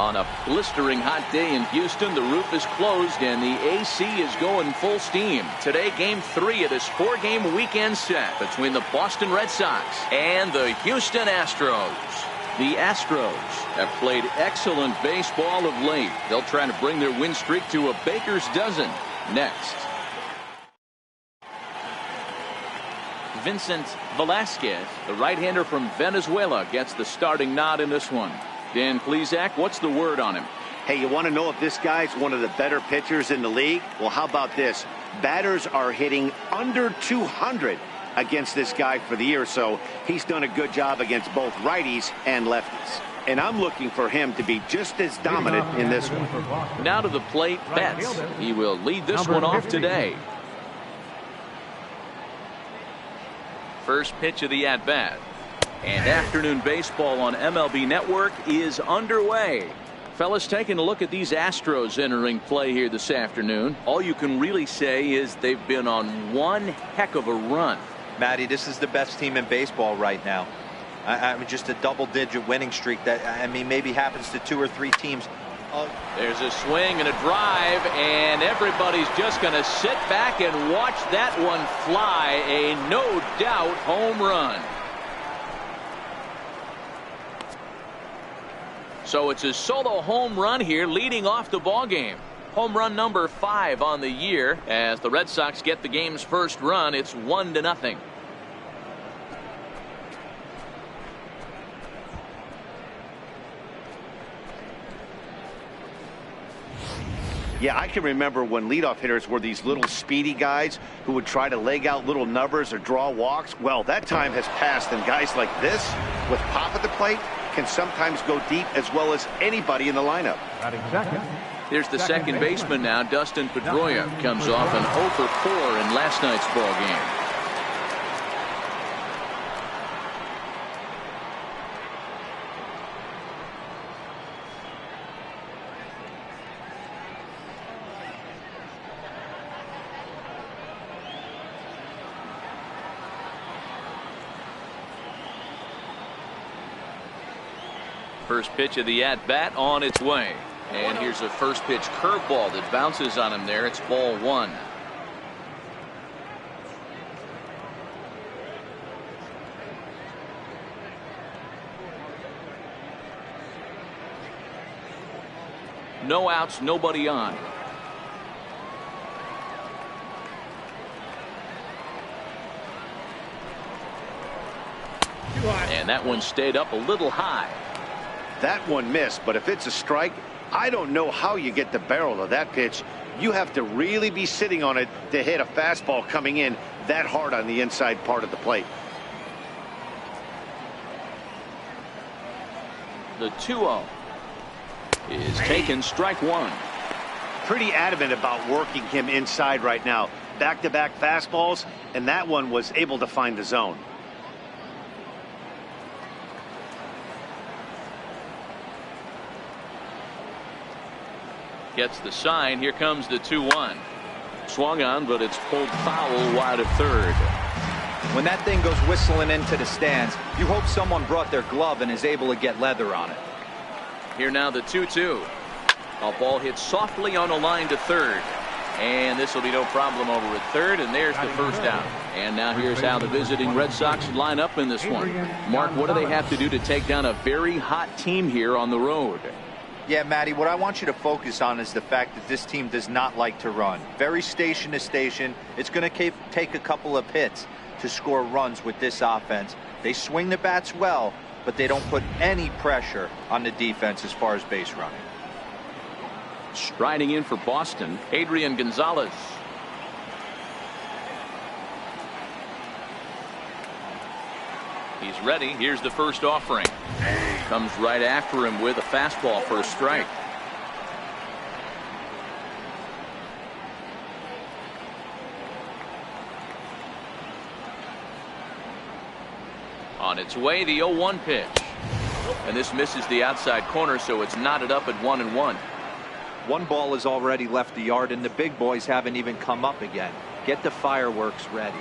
On a blistering hot day in Houston, the roof is closed and the AC is going full steam. Today, Game 3 of this 4-game weekend set between the Boston Red Sox and the Houston Astros. The Astros have played excellent baseball of late. They'll try to bring their win streak to a baker's dozen next. Vincent Velasquez, the right-hander from Venezuela, gets the starting nod in this one. Dan Plesac, what's the word on him? Hey, you want to know if this guy's one of the better pitchers in the league? Well, how about this? Batters are hitting under 200 against this guy for the year, so he's done a good job against both righties and lefties. And I'm looking for him to be just as dominant in this one. Now to the plate, Betts. He will lead this one off today. First pitch of the at-bat. And afternoon baseball on MLB Network is underway. Fellas, taking a look at these Astros entering play here this afternoon. All you can really say is they've been on one heck of a run. Matty, this is the best team in baseball right now. I mean, just a double-digit winning streak that, I mean, maybe happens to 2 or 3 teams. There's a swing and a drive, and everybody's just going to sit back and watch that one fly. A no-doubt home run. So it's a solo home run here leading off the ball game. Home run number 5 on the year as the Red Sox get the game's first run. It's 1-0. Yeah, I can remember when leadoff hitters were these little speedy guys who would try to leg out little numbers or draw walks. Well, that time has passed, and guys like this with pop at the plate can sometimes go deep as well as anybody in the lineup. Here's the second baseman now, Dustin Pedroia. Comes off an 0 for 4 in last night's ball game. First pitch of the at-bat on its way. And here's a first pitch curveball that bounces on him there. It's ball 1. No outs, nobody on. And that one stayed up a little high. That one missed, but if it's a strike, I don't know how you get the barrel of that pitch. You have to really be sitting on it to hit a fastball coming in that hard on the inside part of the plate. The 2-0 is taken, strike 1. Pretty adamant about working him inside right now. Back-to-back fastballs, and that one was able to find the zone. Gets the sign. Here comes the 2-1. Swung on, but it's pulled foul wide of third. When that thing goes whistling into the stands, you hope someone brought their glove and is able to get leather on it. Here now the 2-2. A ball hit softly on a line to third. And this will be no problem over at third, and there's the first out. And now here's how the visiting Red Sox line up in this one. Mark, what do they have to do to take down a very hot team here on the road? Yeah, Matty, what I want you to focus on is the fact that this team does not like to run. Very station to station. It's going to take a couple of hits to score runs with this offense. They swing the bats well, but they don't put any pressure on the defense as far as base running. Striding in for Boston, Adrian Gonzalez. He's ready. Here's the first offering. Comes right after him with a fastball for a strike. On its way, the 0-1 pitch. And this misses the outside corner, so it's knotted up at 1-1. One ball has already left the yard, and the big boys haven't even come up again. Get the fireworks ready.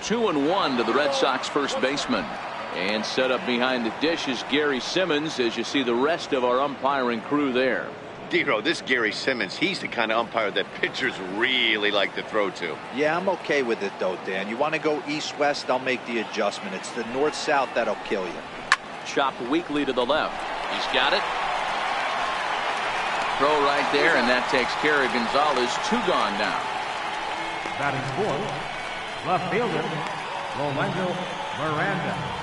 2-1 to the Red Sox first baseman. And set up behind the dish is Gary Simmons as you see the rest of our umpiring crew there. Dero, this Gary Simmons, he's the kind of umpire that pitchers really like to throw to. Yeah, I'm okay with it though, Dan. You want to go east-west, I'll make the adjustment. It's the north-south that'll kill you. Chopped weakly to the left. He's got it. Throw right there, and that takes care of Gonzalez. 2 gone now. Batting fourth, left fielder, Rolando Miranda.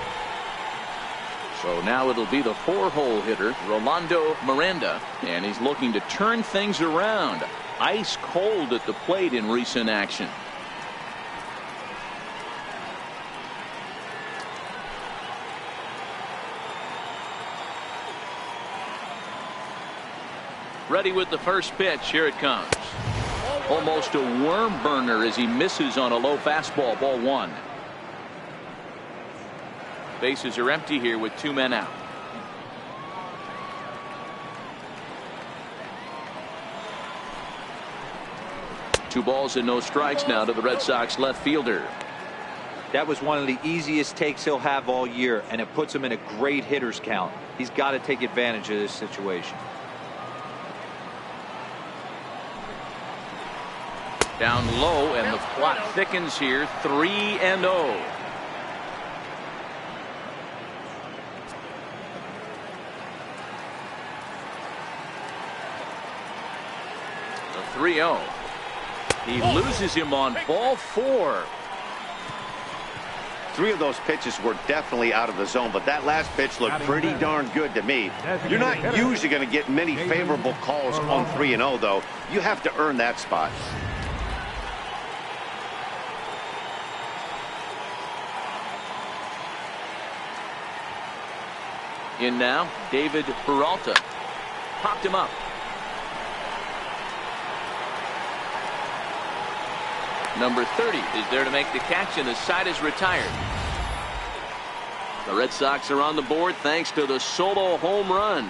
So now it'll be the 4-hole hitter, Rolando Miranda, and he's looking to turn things around. Ice cold at the plate in recent action. Ready with the first pitch. Here it comes. Almost a worm burner as he misses on a low fastball. Ball 1. Bases are empty here with 2 men out. Two balls and no strikes now to the Red Sox left fielder. That was one of the easiest takes he'll have all year, and it puts him in a great hitter's count. He's got to take advantage of this situation. Down low, and the plot thickens here. 3-0. The 3-0. He loses him on ball 4. 3 of those pitches were definitely out of the zone, but that last pitch looked pretty darn good to me. You're not usually going to get many favorable calls on 3-0, though. You have to earn that spot. In now, David Peralta. Popped him up. Number 30 is there to make the catch, and the side is retired. The Red Sox are on the board thanks to the solo home run.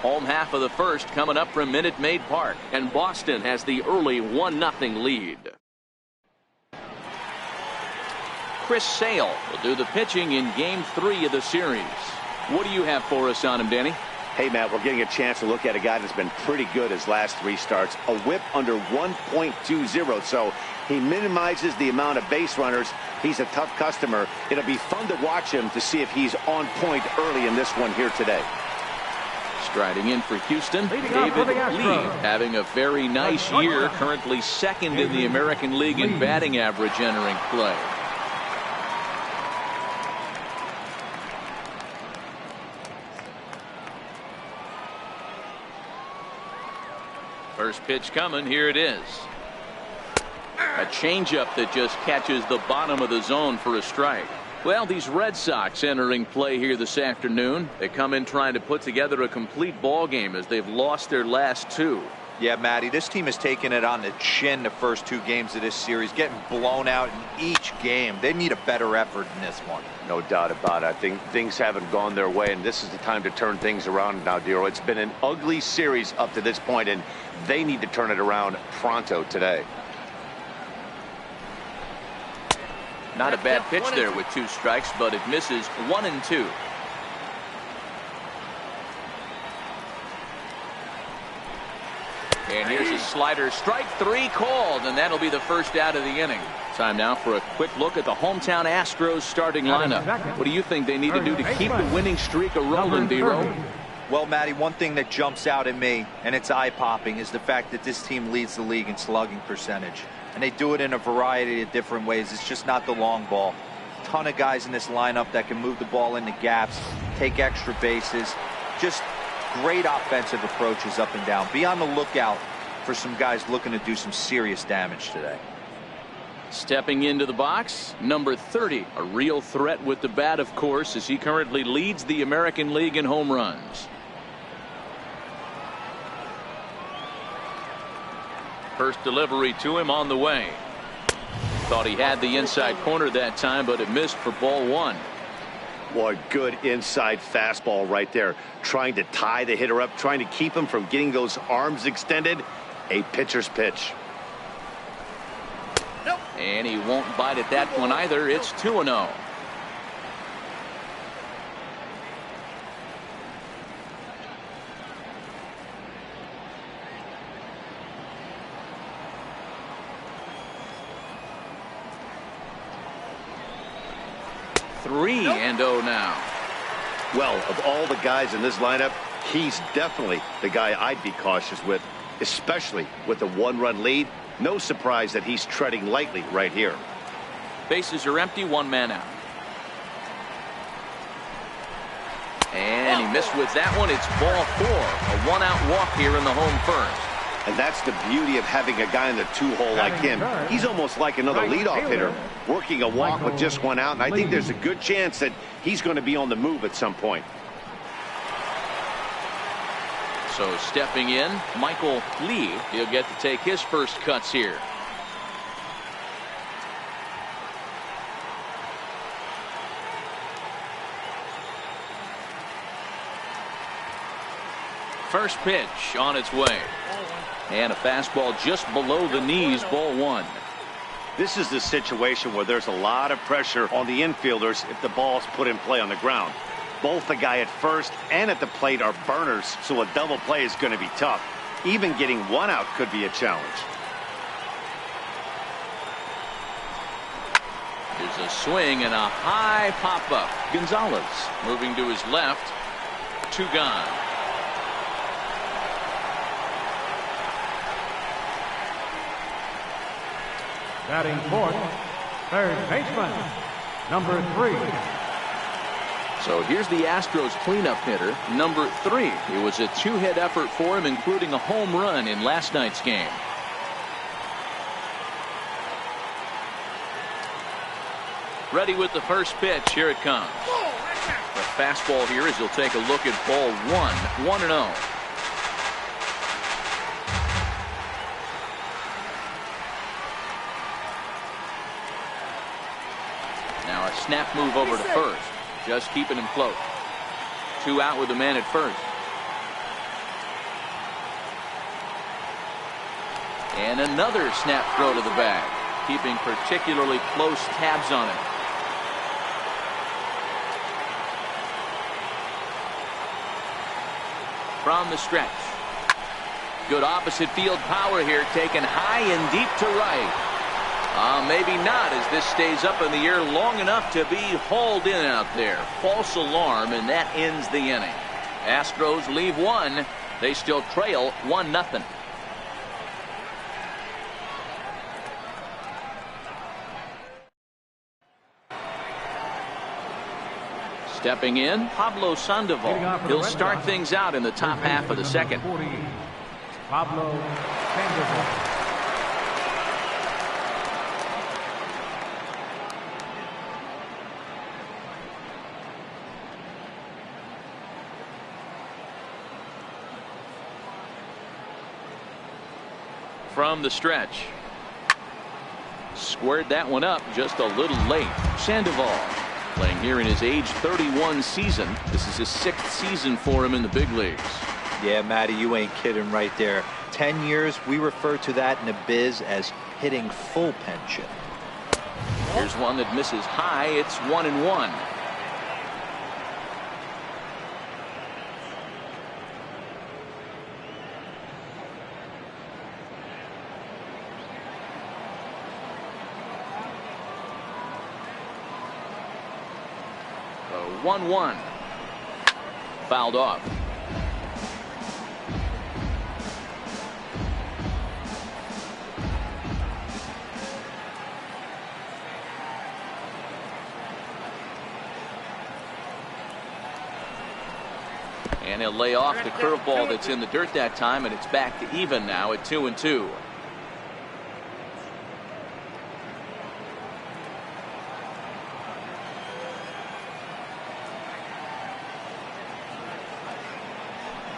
Home half of the first coming up from Minute Maid Park, and Boston has the early 1-0 lead. Chris Sale will do the pitching in Game 3 of the series. What do you have for us on him, Danny? Hey, Matt, we're getting a chance to look at a guy that's been pretty good his last 3 starts. A whip under 1.20, so he minimizes the amount of base runners. He's a tough customer. It'll be fun to watch him to see if he's on point early in this one here today. Striding in for Houston, David Lee having a very nice year, currently second in the American League in batting average entering play. First pitch coming. Here it is. A changeup that just catches the bottom of the zone for a strike. Well, these Red Sox entering play here this afternoon. They come in trying to put together a complete ball game as they've lost their last 2. Yeah, Matty, this team has taken it on the chin the first 2 games of this series, getting blown out in each game. They need a better effort in this one. No doubt about it. I think things haven't gone their way, and this is the time to turn things around now, Dero. It's been an ugly series up to this point, and they need to turn it around pronto today. Not a bad pitch there with 2 strikes, but it misses 1-2. And here's a slider. Strike 3 called, and that'll be the first out of the inning. Time now for a quick look at the hometown Astros starting lineup. What do you think they need to do to keep the winning streak a-rolling, Dero? Well, Matty, one thing that jumps out at me, and it's eye-popping, is the fact that this team leads the league in slugging percentage. And they do it in a variety of different ways. It's just not the long ball. Ton of guys in this lineup that can move the ball into gaps, take extra bases. Just great offensive approaches up and down. Be on the lookout for some guys looking to do some serious damage today. Stepping into the box, number 30, a real threat with the bat, of course, as he currently leads the American League in home runs. First delivery to him on the way. Thought he had the inside corner that time, but it missed for ball 1. Boy, good inside fastball right there. Trying to tie the hitter up, trying to keep him from getting those arms extended. A pitcher's pitch. And he won't bite at that one either. It's 2-0. Three and 0 now. Well, of all the guys in this lineup, he's definitely the guy I'd be cautious with, especially with a one-run lead. No surprise that he's treading lightly right here. Bases are empty, one man out. And he missed with that one. It's ball 4. A one-out walk here in the home first. And that's the beauty of having a guy in the two-hole like him. He's almost like another leadoff hitter, working a walk with just one out, and I think there's a good chance that he's going to be on the move at some point. So stepping in, Michael Lee. He'll get to take his first cuts here. First pitch on its way. And a fastball just below the knees, ball 1. This is the situation where there's a lot of pressure on the infielders if the ball's put in play on the ground. Both the guy at first and at the plate are burners, so a double play is going to be tough. Even getting one out could be a challenge. There's a swing and a high pop-up. Gonzalez moving to his left. 2 gone. Batting fourth, third baseman, number 3. So here's the Astros cleanup hitter, number 3. It was a 2-hit effort for him, including a home run in last night's game. Ready with the first pitch. Here it comes. The fastball here as he'll take a look at ball 1. 1-0. Now a snap move over to first. Just keeping him close. 2 out with the man at first. And another snap throw to the bag. Keeping particularly close tabs on it. From the stretch. Good opposite field power here, taken high and deep to right. Maybe not, as this stays up in the air long enough to be hauled in out there. False alarm, and that ends the inning. Astros leave 1. They still trail 1-0. Stepping in, Pablo Sandoval. He'll start things out in the top half of the second. Pablo Sandoval. From the stretch. Squared that one up just a little late. Sandoval playing here in his age 31 season. This is his 6th season for him in the big leagues. Yeah, Matty, you ain't kidding right there. 10 years, we refer to that in the biz as hitting full pension. Here's one that misses high. It's 1-1. So 1-1. Fouled off. And he'll lay off the curveball that's in the dirt that time, and it's back to even now at 2-2.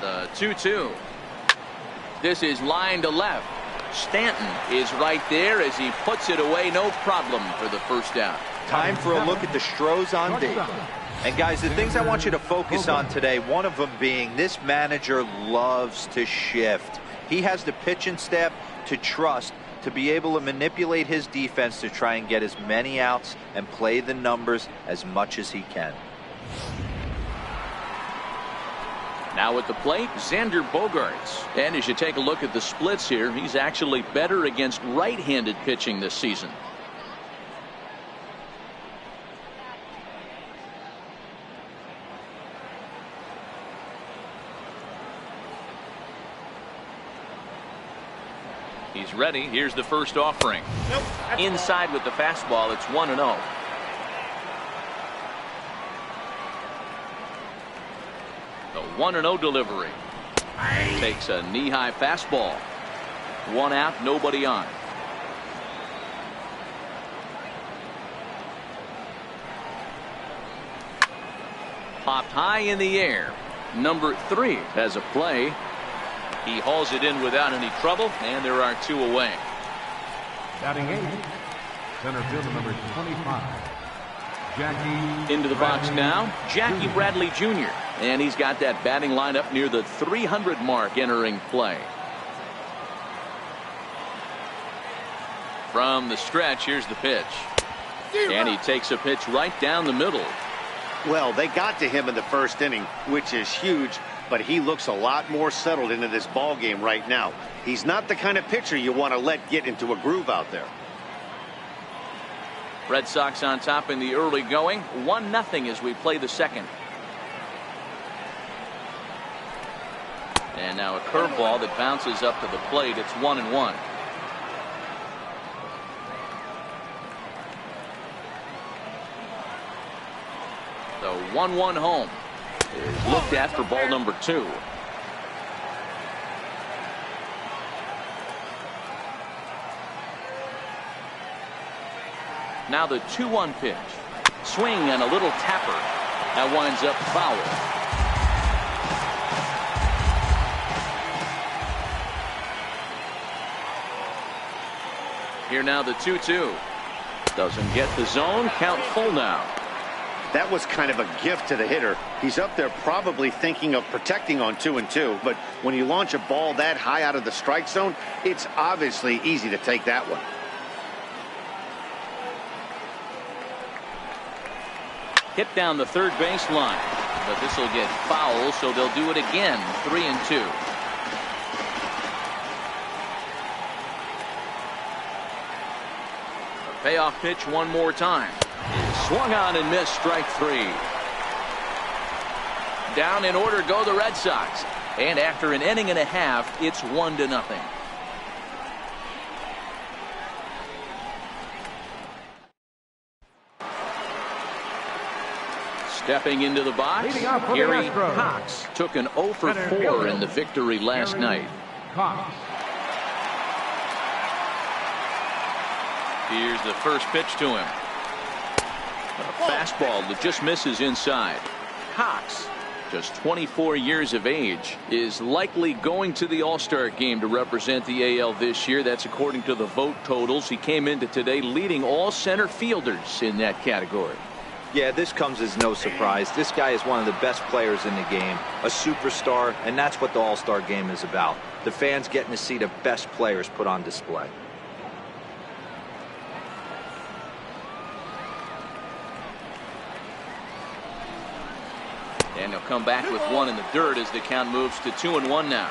The 2-2. This is line to left. Stanton is right there as he puts it away. No problem for the first down. Time for a look at the Astros on D. And guys, the things I want you to focus on today, one of them being this manager loves to shift. He has the pitching staff to trust to be able to manipulate his defense to try and get as many outs and play the numbers as much as he can. Now at the plate, Xander Bogaerts. And as you take a look at the splits here, he's actually better against right-handed pitching this season. He's ready. Here's the first offering. Inside with the fastball. It's 1-0. The 1-0 delivery. Takes a knee-high fastball. 1 out, nobody on. Popped high in the air. Number 3 has a play. He hauls it in without any trouble, and there are 2 away. Batting 8th, center fielder number 25, Jackie. Into the box now, Jackie Bradley Jr. And he's got that batting lineup near the 300 mark entering play. From the stretch, here's the pitch. And he takes a pitch right down the middle. Well, they got to him in the first inning, which is huge, but he looks a lot more settled into this ball game right now. He's not the kind of pitcher you want to let get into a groove out there. Red Sox on top in the early going, 1-0 as we play the second. And now a curveball that bounces up to the plate. It's 1-1. The 1-1 home is looked at for ball number 2. Now the 2-1 pitch. Swing and a little tapper. That winds up foul. Here now the 2-2. Doesn't get the zone. Count full now. That was kind of a gift to the hitter. He's up there probably thinking of protecting on 2-2, but when you launch a ball that high out of the strike zone, it's obviously easy to take that one. Hit down the third base line, but this will get foul, so they'll do it again. 3-2. A payoff pitch one more time. Swung on and missed, strike 3. Down in order go the Red Sox, and after an inning and a half, it's 1-0. Stepping into the box, Gary Cox took an 0 for 4 in the victory last night. Cox. Here's the first pitch to him. A fastball that just misses inside. Cox, just 24 years of age, is likely going to the All-Star game to represent the AL this year. That's according to the vote totals. He came into today leading all center fielders in that category. Yeah, this comes as no surprise. This guy is one of the best players in the game, a superstar, and that's what the All-Star game is about. The fans getting to see the best players put on display. And they'll come back with 1 in the dirt as the count moves to 2-1 now.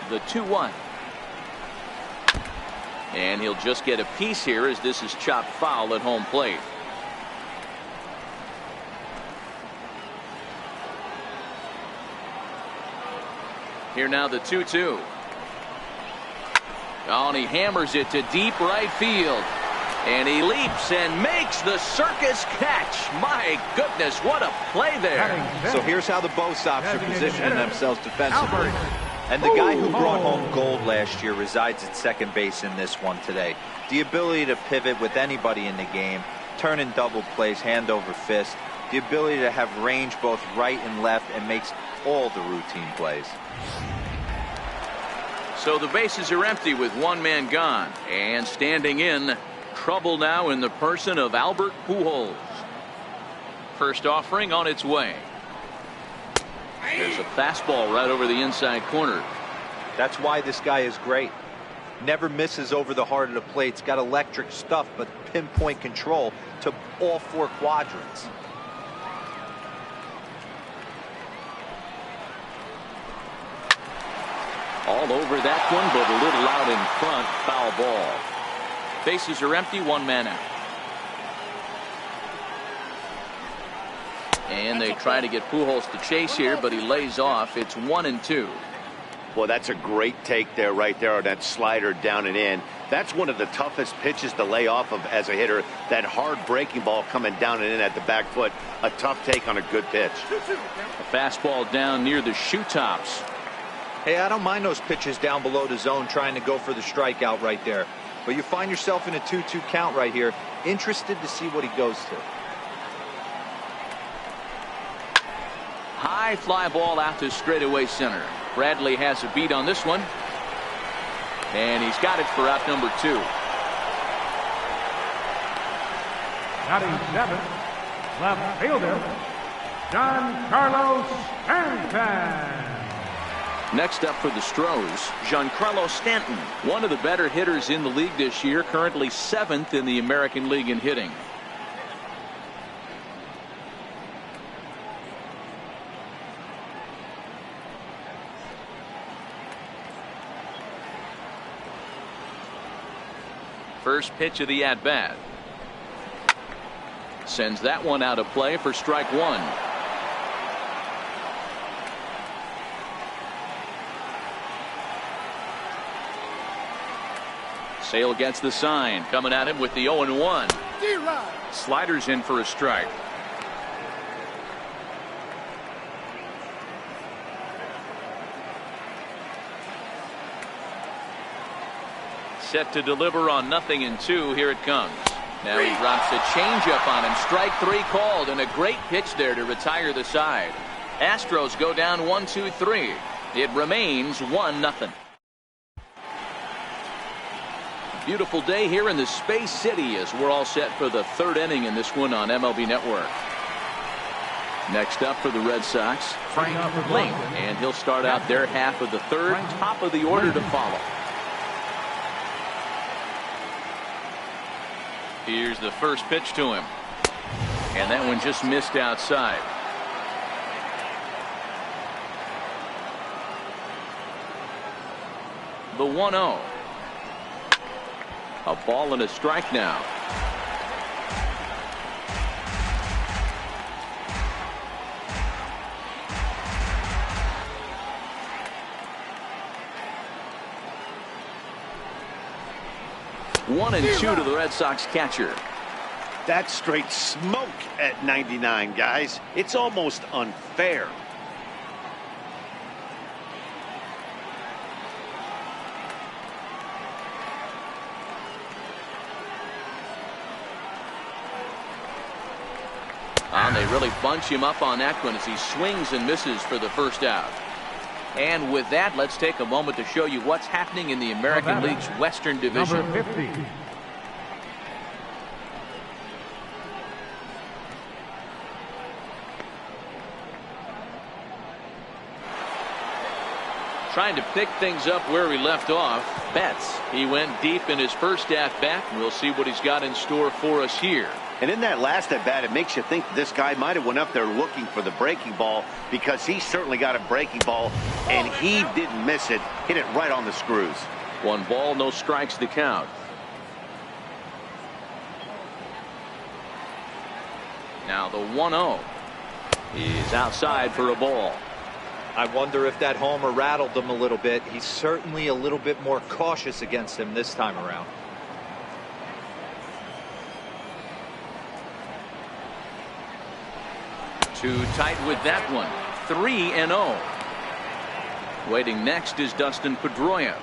The 2-1. And he'll just get a piece here as this is chopped foul at home plate. Here now the 2-2. Oh, and he hammers it to deep right field. And he leaps and makes the circus catch. My goodness, what a play there. So here's how the Bo Sox are positioning themselves defensively. And the guy who brought home gold last year resides at second base in this one today. The ability to pivot with anybody in the game, turn in double plays, hand over fist. The ability to have range both right and left and makes all the routine plays. So the bases are empty with 1 man gone, and standing in, trouble now in the person of Albert Pujols. first offering on its way. There's a fastball right over the inside corner. That's why this guy is great. Never misses over the heart of the plate. He's got electric stuff, but pinpoint control to all 4 quadrants. All over that one, but a little out in front. Foul ball. Bases are empty, 1 man out. And they try to get Pujols to chase here, but he lays off. It's 1-2. Well, that's a great take there, right there, on that slider down and in. That's one of the toughest pitches to lay off of as a hitter. That hard breaking ball coming down and in at the back foot. A tough take on a good pitch. A fastball down near the shoe tops. Hey, I don't mind those pitches down below the zone trying to go for the strikeout right there. But you find yourself in a 2-2 count right here. Interested to see what he goes to. High fly ball out to straightaway center. Bradley has a beat on this one. And he's got it for out number 2. Batting 7th, left fielder, Giancarlo Stanton. Next up for the Astros, Giancarlo Stanton, one of the better hitters in the league this year, currently 7th in the American League in hitting. First pitch of the at-bat. Sends that one out of play for strike 1. Sale gets the sign, coming at him with the 0-1. Sliders in for a strike. Set to deliver on 0-2. Here it comes. Now he drops a changeup on him. Strike 3 called, and a great pitch there to retire the side. Astros go down 1-2-3. It remains 1-0. Beautiful day here in the Space City as we're all set for the 3rd inning in this one on MLB Network. Next up for the Red Sox, Frank Ling, and he'll start out their half of the 3rd. Top of the order to follow. Here's the first pitch to him. And that one just missed outside. The 1-0. A ball and a strike now. One and 2 to the Red Sox catcher. That's straight smoke at 99, guys. It's almost unfair. And they really bunch him up on that one as he swings and misses for the first out. And with that, let's take a moment to show you what's happening in the American League's Western Division. Number 50. Trying to pick things up where we left off. Betts, he went deep in his first at-bat. We'll see what he's got in store for us here. And in that last at-bat, it makes you think this guy might have went up there looking for the breaking ball, because he certainly got a breaking ball, and he didn't miss it. Hit it right on the screws. 1 ball, no strikes to count. Now the 1-0 is outside for a ball. I wonder if that homer rattled him a little bit. He's certainly a little bit more cautious against him this time around. Too tight with that one. 3-0. Waiting next is Dustin Pedroia.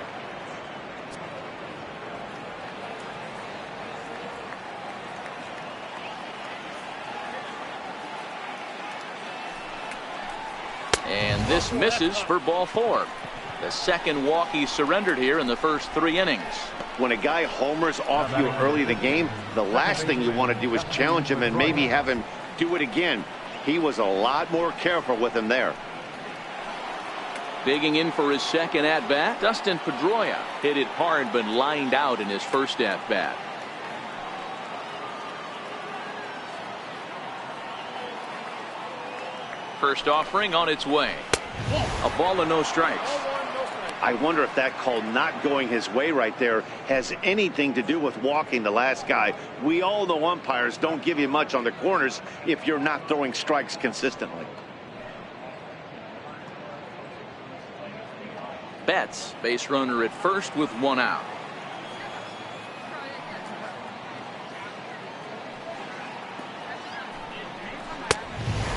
And this misses for ball 4. The second walk he surrendered here in the first 3 innings. When a guy homers off you early in the game, the last thing you want to do is challenge him and maybe have him do it again. He was a lot more careful with him there. Digging in for his second at-bat, Dustin Pedroia hit it hard but lined out in his first at-bat. First offering on its way. A ball and no strikes. I wonder if that call not going his way right there has anything to do with walking the last guy. We all know umpires don't give you much on the corners if you're not throwing strikes consistently. Betts, base runner at first with one out.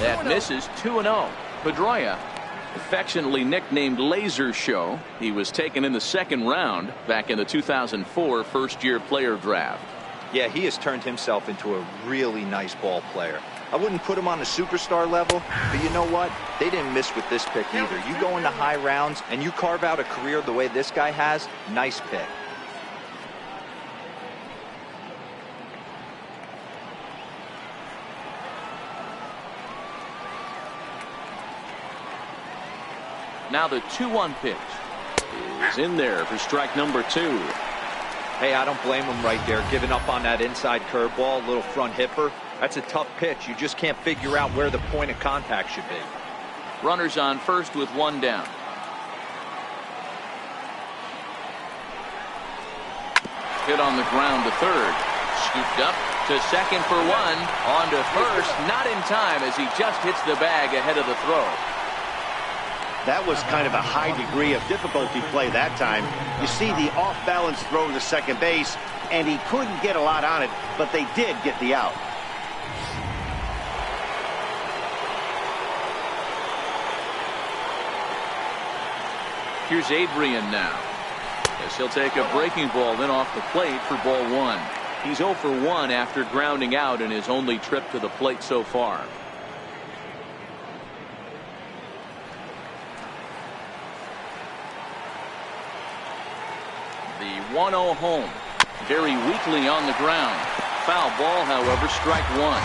That misses. 2-0. Pedroia, affectionately nicknamed Laser Show. He was taken in the second round back in the 2004 first-year player draft. Yeah, he has turned himself into a really nice ball player. I wouldn't put him on the superstar level, but you know what? They didn't miss with this pick either. You go into high rounds and you carve out a career the way this guy has, nice pick. Now the 2-1 pitch is in there for strike number 2. Hey, I don't blame him right there, giving up on that inside curveball, little front hipper. That's a tough pitch. You just can't figure out where the point of contact should be. Runners on first with one down. Hit on the ground to third. Scooped up to second for one. On to first. Not in time as he just hits the bag ahead of the throw. That was kind of a high degree of difficulty play that time. You see the off-balance throw to second base, and he couldn't get a lot on it, but they did get the out. Here's Adrian now. Yes, he'll take a breaking ball then off the plate for ball 1. He's 0 for 1 after grounding out in his only trip to the plate so far. The 1-0 home. Very weakly on the ground. Foul ball, however, strike 1.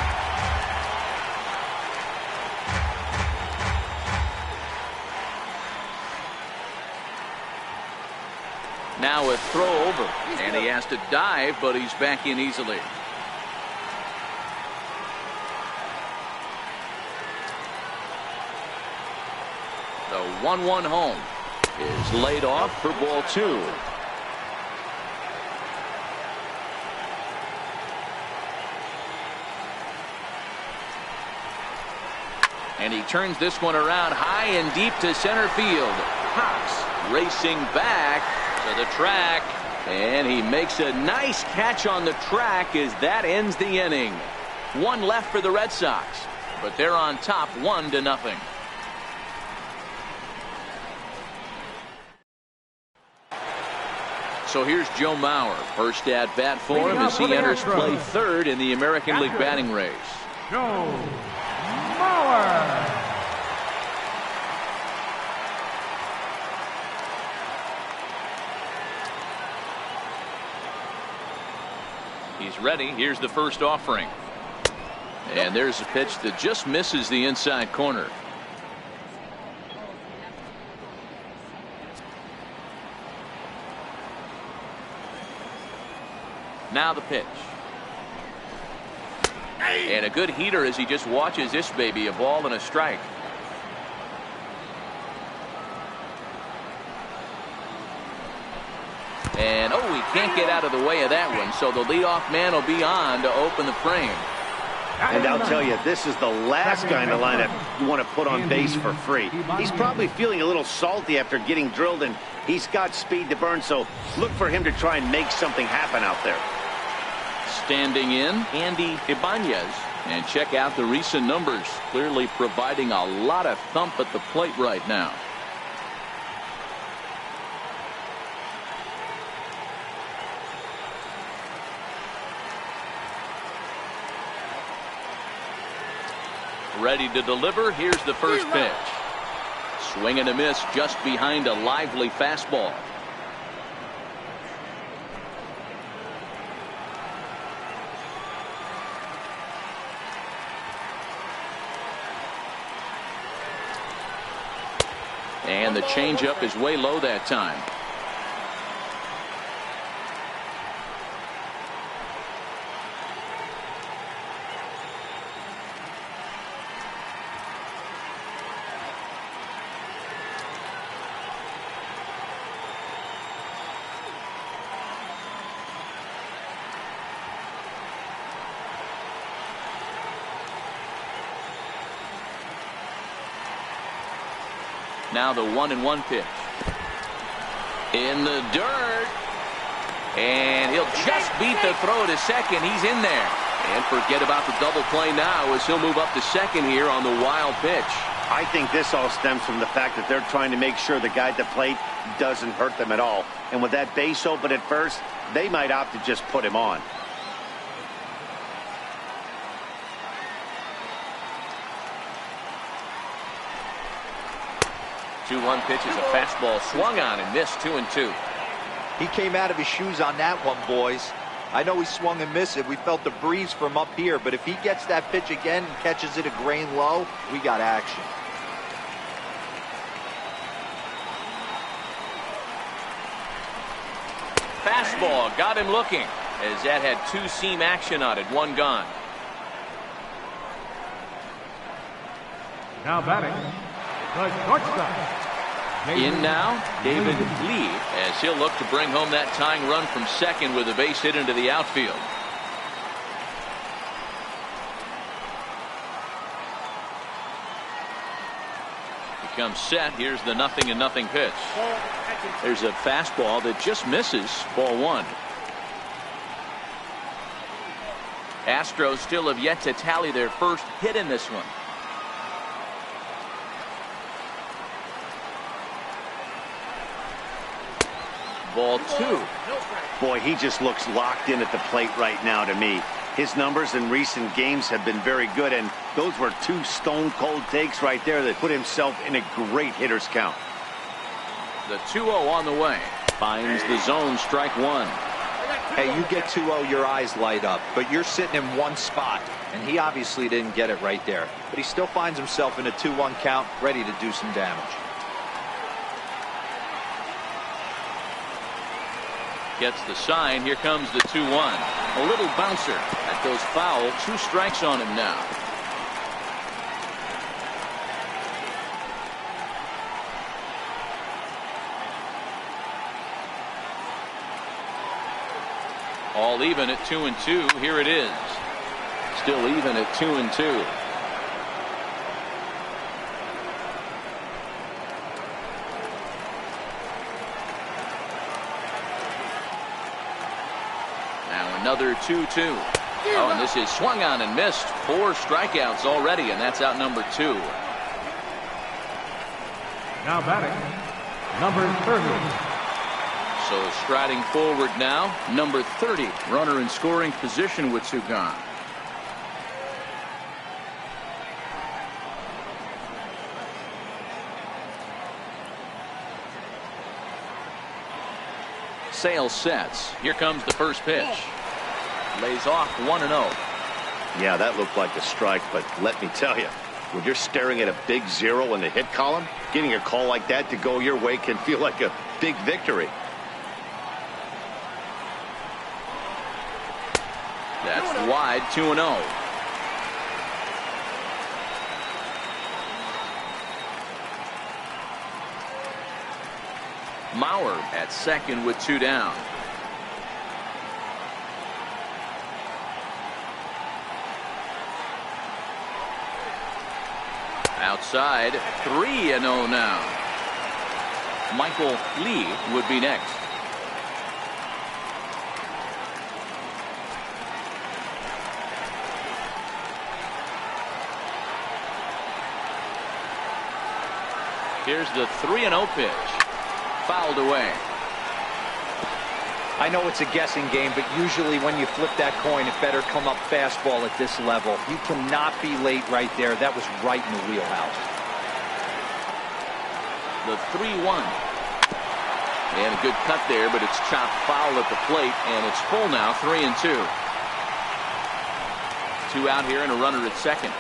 Now a throw over, and he has to dive, but he's back in easily. The 1-1 home is laid off for ball 2. And he turns this one around high and deep to center field. Cox racing back to the track, and he makes a nice catch on the track as that ends the inning. One left for the Red Sox, but they're on top 1-0. So here's Joe Mauer, first at bat for him as he enters play third in the American League batting race. Joe Mauer. He's ready. Here's the first offering. And there's a pitch that just misses the inside corner. Now the pitch. And a good heater as he just watches this baby, a ball and a strike. And oh, he can't get out of the way of that one, so the leadoff man will be on to open the frame. And I'll tell you, this is the last guy in the lineup you want to put on base for free. He's probably feeling a little salty after getting drilled, and he's got speed to burn, so look for him to try and make something happen out there. Standing in, Andy Ibanez. And check out the recent numbers, clearly providing a lot of thump at the plate right now. Ready to deliver. Here's the first pitch. Swing and a miss just behind a lively fastball. And the changeup is way low that time. Now the 1-1 pitch. In the dirt. And he'll just beat the throw to second. He's in there. And forget about the double play now as he'll move up to second here on the wild pitch. I think this all stems from the fact that they're trying to make sure the guy at the plate doesn't hurt them at all. And with that base open at first, they might opt to just put him on. 2-1 pitch is a fastball swung on and missed. 2-2. He came out of his shoes on that one, boys. I know he swung and missed it. We felt the breeze from up here, but if he gets that pitch again and catches it a grain low, we got action. Fastball got him looking as that had two-seam action on it. One gone. Now batting, the shortstop. In now, David Lee, as he'll look to bring home that tying run from second with a base hit into the outfield. He comes set. Here's the 0-0 pitch. There's a fastball that just misses. Ball one. Astros still have yet to tally their first hit in this one. Ball two. Boy, he just looks locked in at the plate right now to me. His numbers in recent games have been very good, and those were two stone-cold takes right there that put himself in a great hitter's count. The 2-0 on the way. Finds the zone, strike one. Hey, you get 2-0, your eyes light up, but you're sitting in one spot, and he obviously didn't get it right there. But he still finds himself in a 2-1 count, ready to do some damage. Gets the sign. Here comes the 2-1. A little bouncer. That goes foul. 2 strikes on him now. All even at 2-2. Here it is. Still even at 2-2. Another 2-2. Oh, and this is swung on and missed. 4 strikeouts already, and that's out number 2. Now batting, number 30. So striding forward now, number 30. Runner in scoring position with 2 gone. Sale sets. Here comes the first pitch. Lays off 1-0. Yeah, that looked like a strike, but let me tell you, when you're staring at a big 0 in the hit column, getting a call like that to go your way can feel like a big victory. That's wide. 2-0. Mauer at second with 2 down. Outside, 3-0 now. Michael Lee would be next. Here's the 3-0 pitch. Fouled away. I know it's a guessing game, but usually when you flip that coin, it better come up fastball at this level. You cannot be late right there. That was right in the wheelhouse. The 3-1. And a good cut there, but it's chopped foul at the plate, and it's full now. 3-2. 2 out here and a runner at second.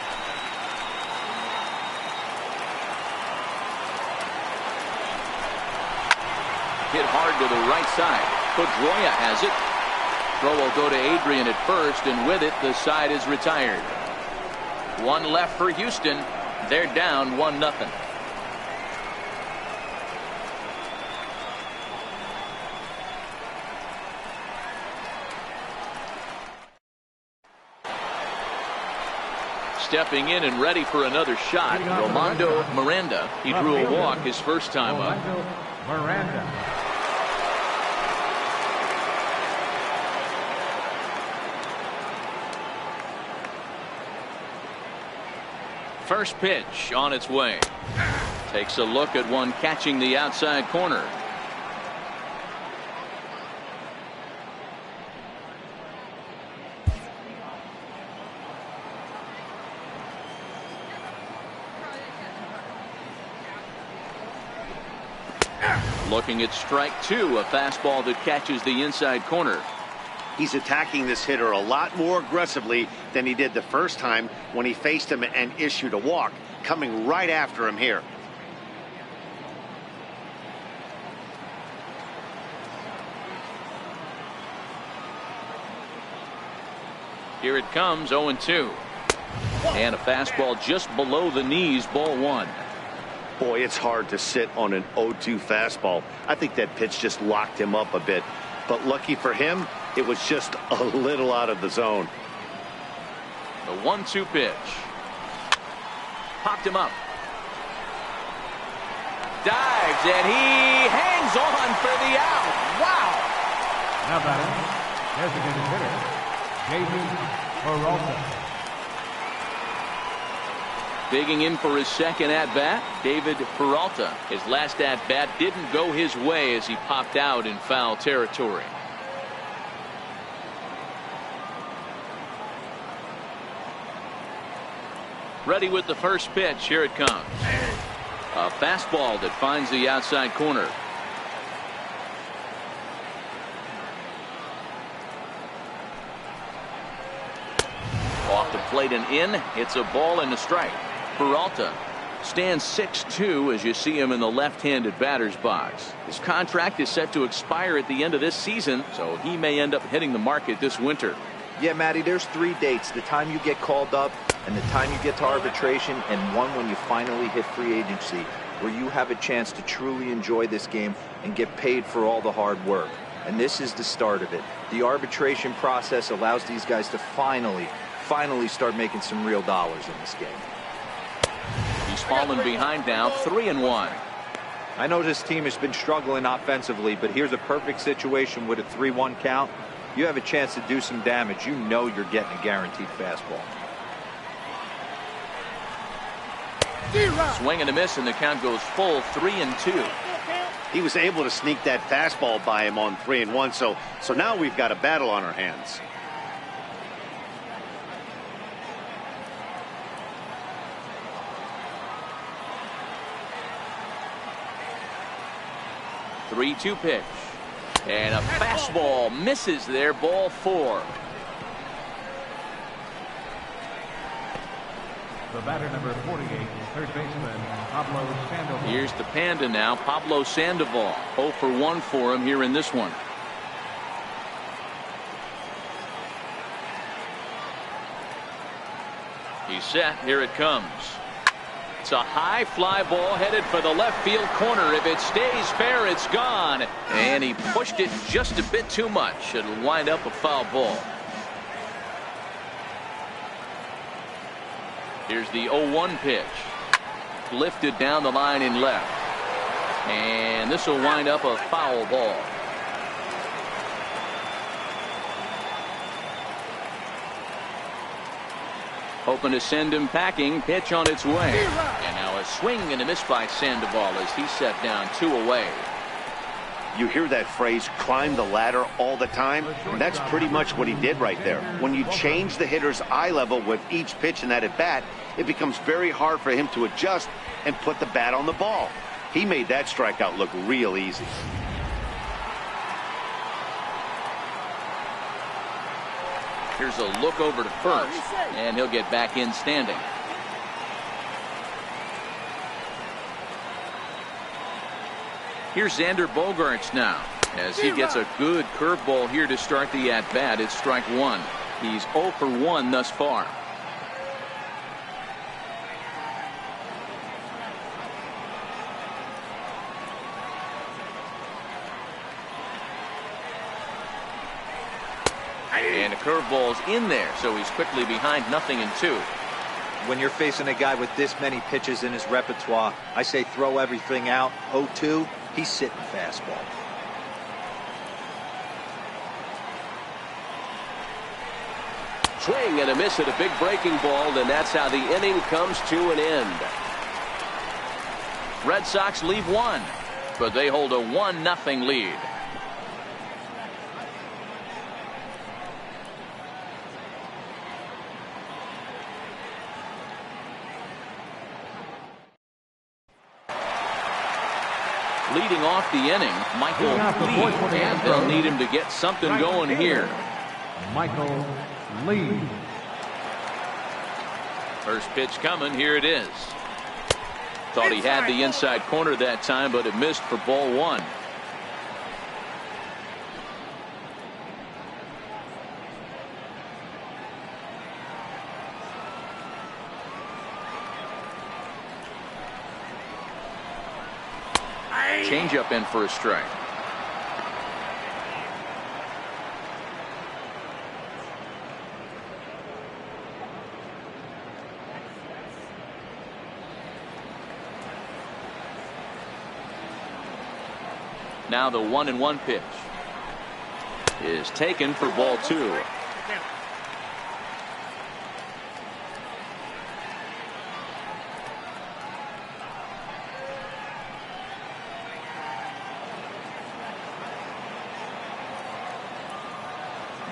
Hit hard to the right side. Pedroia has it. Throw will go to Adrian at first, and with it, the side is retired. One left for Houston. They're down 1-0. Stepping in and ready for another shot, Rolando Miranda. He drew a walk his first time up. Miranda. First pitch on its way. Takes a look at one catching the outside corner. Looking at strike two, a fastball that catches the inside corner. He's attacking this hitter a lot more aggressively than he did the first time when he faced him and issued a walk, coming right after him here. Here it comes, 0-2. And a fastball just below the knees, ball one. Boy, it's hard to sit on an 0-2 fastball. I think that pitch just locked him up a bit. But lucky for him, it was just a little out of the zone. The 1-2 pitch. Popped him up. Dives, and he hangs on for the out. Wow. Now batting, designated hitter, David Peralta. Digging in for his second at-bat, David Peralta. His last at-bat didn't go his way as he popped out in foul territory. Ready with the first pitch. Here it comes. A fastball that finds the outside corner. Off the plate and in. It's a ball and a strike. Peralta stands 6'2" as you see him in the left-handed batter's box. His contract is set to expire at the end of this season, so he may end up hitting the market this winter. Yeah, Matty, there's 3 dates: the time you get called up, and the time you get to arbitration, and one when you finally hit free agency, where you have a chance to truly enjoy this game and get paid for all the hard work. And this is the start of it. The arbitration process allows these guys to finally start making some real dollars in this game. He's fallen behind now, 3-1. I know this team has been struggling offensively, but here's a perfect situation with a 3-1 count. You have a chance to do some damage. You know you're getting a guaranteed fastball. Swing and a miss, and the count goes full, 3-2. He was able to sneak that fastball by him on 3-1, so now we've got a battle on our hands. Three-two pitch. And a fastball misses there, ball 4. The batter, number 48, third baseman, Pablo Sandoval. Here's the Panda now, Pablo Sandoval. 0 for 1 for him here in this one. He's set. Here it comes. It's a high fly ball headed for the left field corner. If it stays fair, it's gone. And he pushed it just a bit too much. It'll wind up a foul ball. Here's the 0-1 pitch. Lifted down the line in left. And this will wind up a foul ball. Hoping to send him packing. Pitch on its way. And now a swing and a miss by Sandoval as he set down 2 away. You hear that phrase, climb the ladder, all the time, and that's pretty much what he did right there. When you change the hitter's eye level with each pitch in that at bat, it becomes very hard for him to adjust and put the bat on the ball. He made that strikeout look real easy. Here's a look over to first, and he'll get back in standing. Here's Xander Bogaerts now, as he gets a good curveball here to start the at-bat. It's strike one. He's 0 for 1 thus far. And a curveball's in there, so he's quickly behind 0-2. When you're facing a guy with this many pitches in his repertoire, I say throw everything out. 0-2, he's sitting fastball. Swing and a miss at a big breaking ball, and that's how the inning comes to an end. Red Sox leave one, but they hold a 1-0 lead. Leading off the inning, Michael Lee, and they'll need him to get something going here. Michael Lee. First pitch coming. Here it is. Thought he had the inside corner that time, but it missed for ball one. Changeup in for a strike. Now the 1-1 pitch is taken for ball two.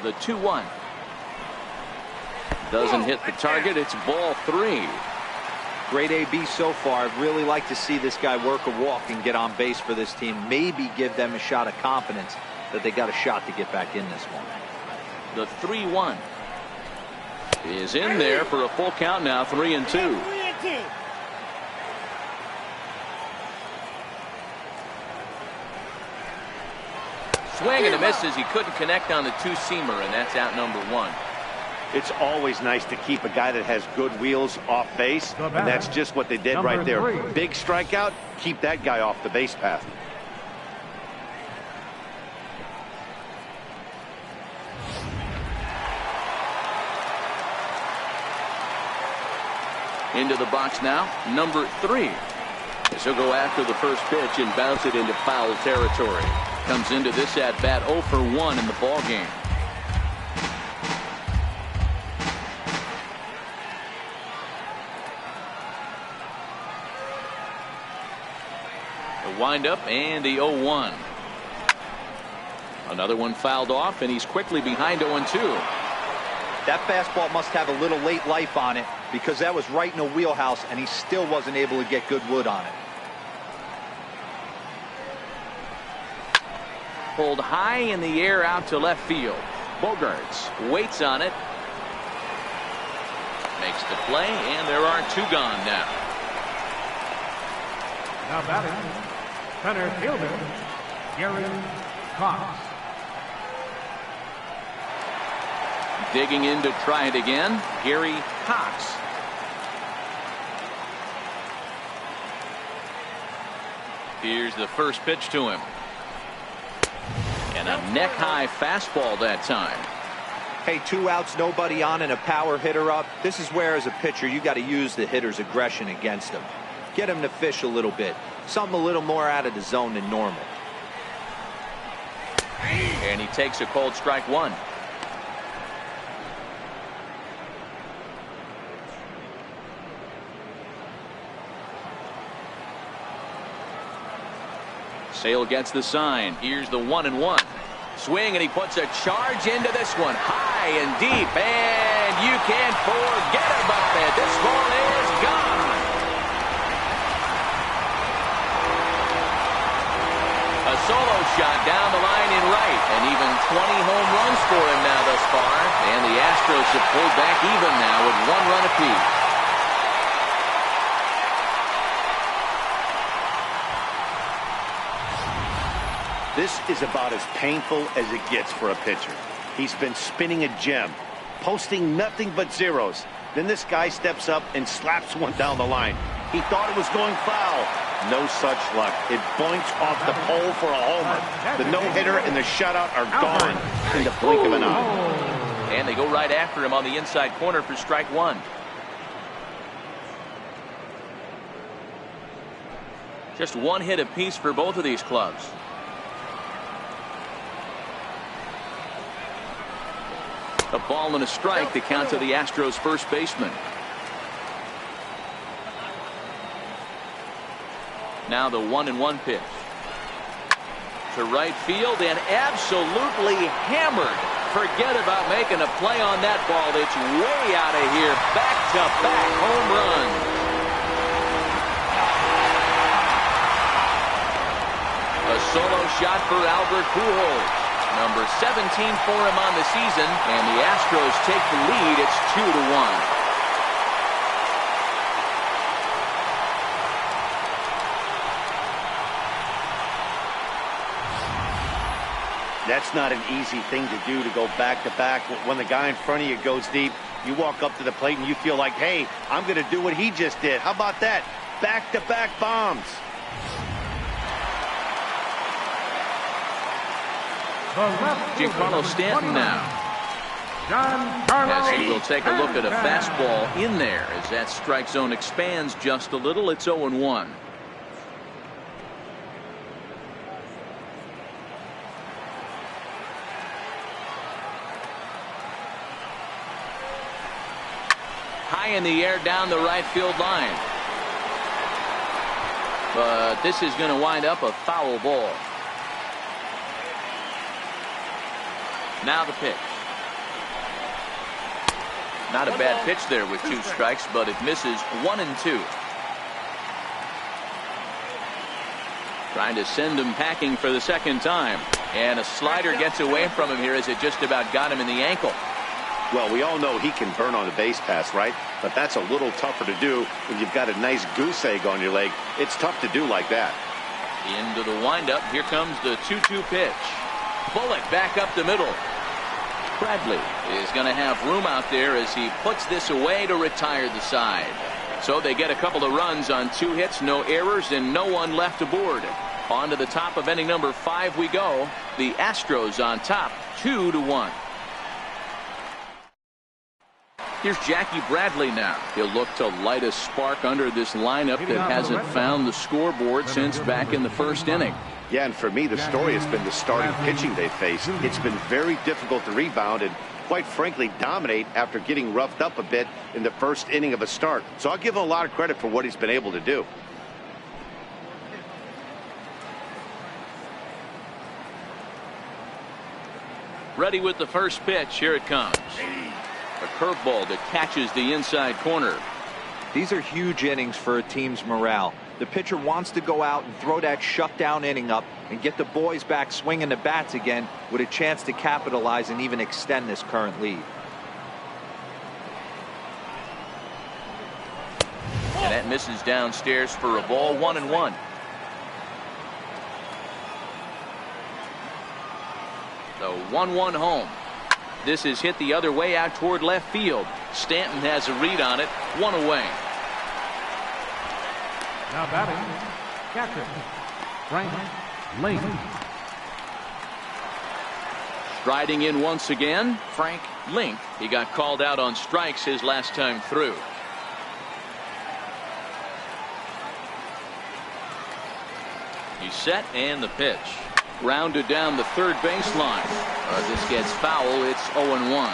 The 2-1 doesn't hit the target. It's ball three. Great AB so far. I'd really like to see this guy work a walk and get on base for this team. Maybe give them a shot of confidence that they got a shot to get back in this one. The 3-1 is in there for a full count now. 3-2. Swing and a miss as he couldn't connect on the two-seamer, and that's out number one. It's always nice to keep a guy that has good wheels off base, and that's just what they did right there. Big strikeout, keep that guy off the base path. Into the box now, number 3. As he'll go after the first pitch and bounce it into foul territory. Comes into this at bat 0 for 1 in the ball game. The windup and the 0-1. Another one fouled off, and he's quickly behind 0-2. That fastball must have a little late life on it, because that was right in the wheelhouse, and he still wasn't able to get good wood on it. Pulled high in the air out to left field. Bogaerts waits on it. Makes the play, and there are 2 gone now. Now batting, center fielder, Gary Cox. Digging in to try it again, Gary Cox. Here's the first pitch to him. And a neck-high fastball that time. Hey, 2 outs, nobody on, and a power hitter up. This is where, as a pitcher, you got to use the hitter's aggression against him. Get him to fish a little bit. Something a little more out of the zone than normal. And he takes a cold strike 1. Sale gets the sign. Here's the 1-1. Swing, and he puts a charge into this one. High and deep, and you can't forget about it. This ball is gone. A solo shot down the line in right, and even 20 home runs for him now thus far. And the Astros have pulled back even now with 1 run apiece. This is about as painful as it gets for a pitcher. He's been spinning a gem, posting nothing but zeros. Then this guy steps up and slaps one down the line. He thought it was going foul. No such luck. It boinks off the pole for a homer. The no-hitter and the shutout are gone in the blink of an eye. And they go right after him on the inside corner for strike one. Just one hit apiece for both of these clubs. A ball and a strike to count to the Astros first baseman. Now the 1-1 pitch. To right field and absolutely hammered. Forget about making a play on that ball. It's way out of here. Back-to-back home runs. A solo shot for Albert Pujols. Number 17 for him on the season, and the Astros take the lead. It's 2-1. That's not an easy thing to do, to go back-to-back. When the guy in front of you goes deep, you walk up to the plate and you feel like, hey, I'm going to do what he just did. How about that? Back-to-back bombs. Giancarlo Stanton now. As he will take a look at a fastball in there as that strike zone expands just a little. It's 0-1. High in the air down the right field line. But this is going to wind up a foul ball. Now the pitch. Not a bad pitch there with 2 strikes, but it misses 1 and 2. Trying to send him packing for the second time. And a slider gets away from him here as it just about got him in the ankle. Well, we all know he can burn on a base pass, right? But that's a little tougher to do when you've got a nice goose egg on your leg. It's tough to do like that. Into the windup. Here comes the 2-2 pitch. Bullet back up the middle. Bradley is going to have room out there as he puts this away to retire the side. So they get a couple of runs on 2 hits, no errors, and no one left aboard. On to the top of inning number 5 we go. The Astros on top, 2-1. Here's Jackie Bradley now. He'll look to light a spark under this lineup that hasn't found the scoreboard since back in the first inning. Yeah, and for me, the story has been the starting pitching they face. It's been very difficult to rebound and, quite frankly, dominate after getting roughed up a bit in the first inning of a start. So I'll give him a lot of credit for what he's been able to do. Ready with the first pitch. Here it comes. A curveball that catches the inside corner. These are huge innings for a team's morale. The pitcher wants to go out and throw that shutdown inning up and get the boys back swinging the bats again with a chance to capitalize and even extend this current lead. And that misses downstairs for a ball. 1-1. The 1-1 home. This is hit the other way out toward left field. Stanton has a read on it. 1 away. Now batting, catcher, Frank Link. Striding in once again, Frank Link. He got called out on strikes his last time through. He's set and the pitch. Grounded down the third baseline. This gets foul. It's 0-1.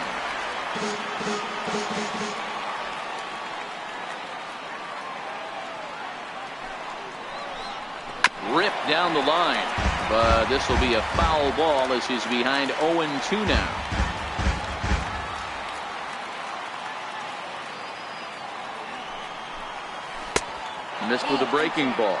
Ripped down the line, but this will be a foul ball as he's behind 0-2 now. Missed with a breaking ball.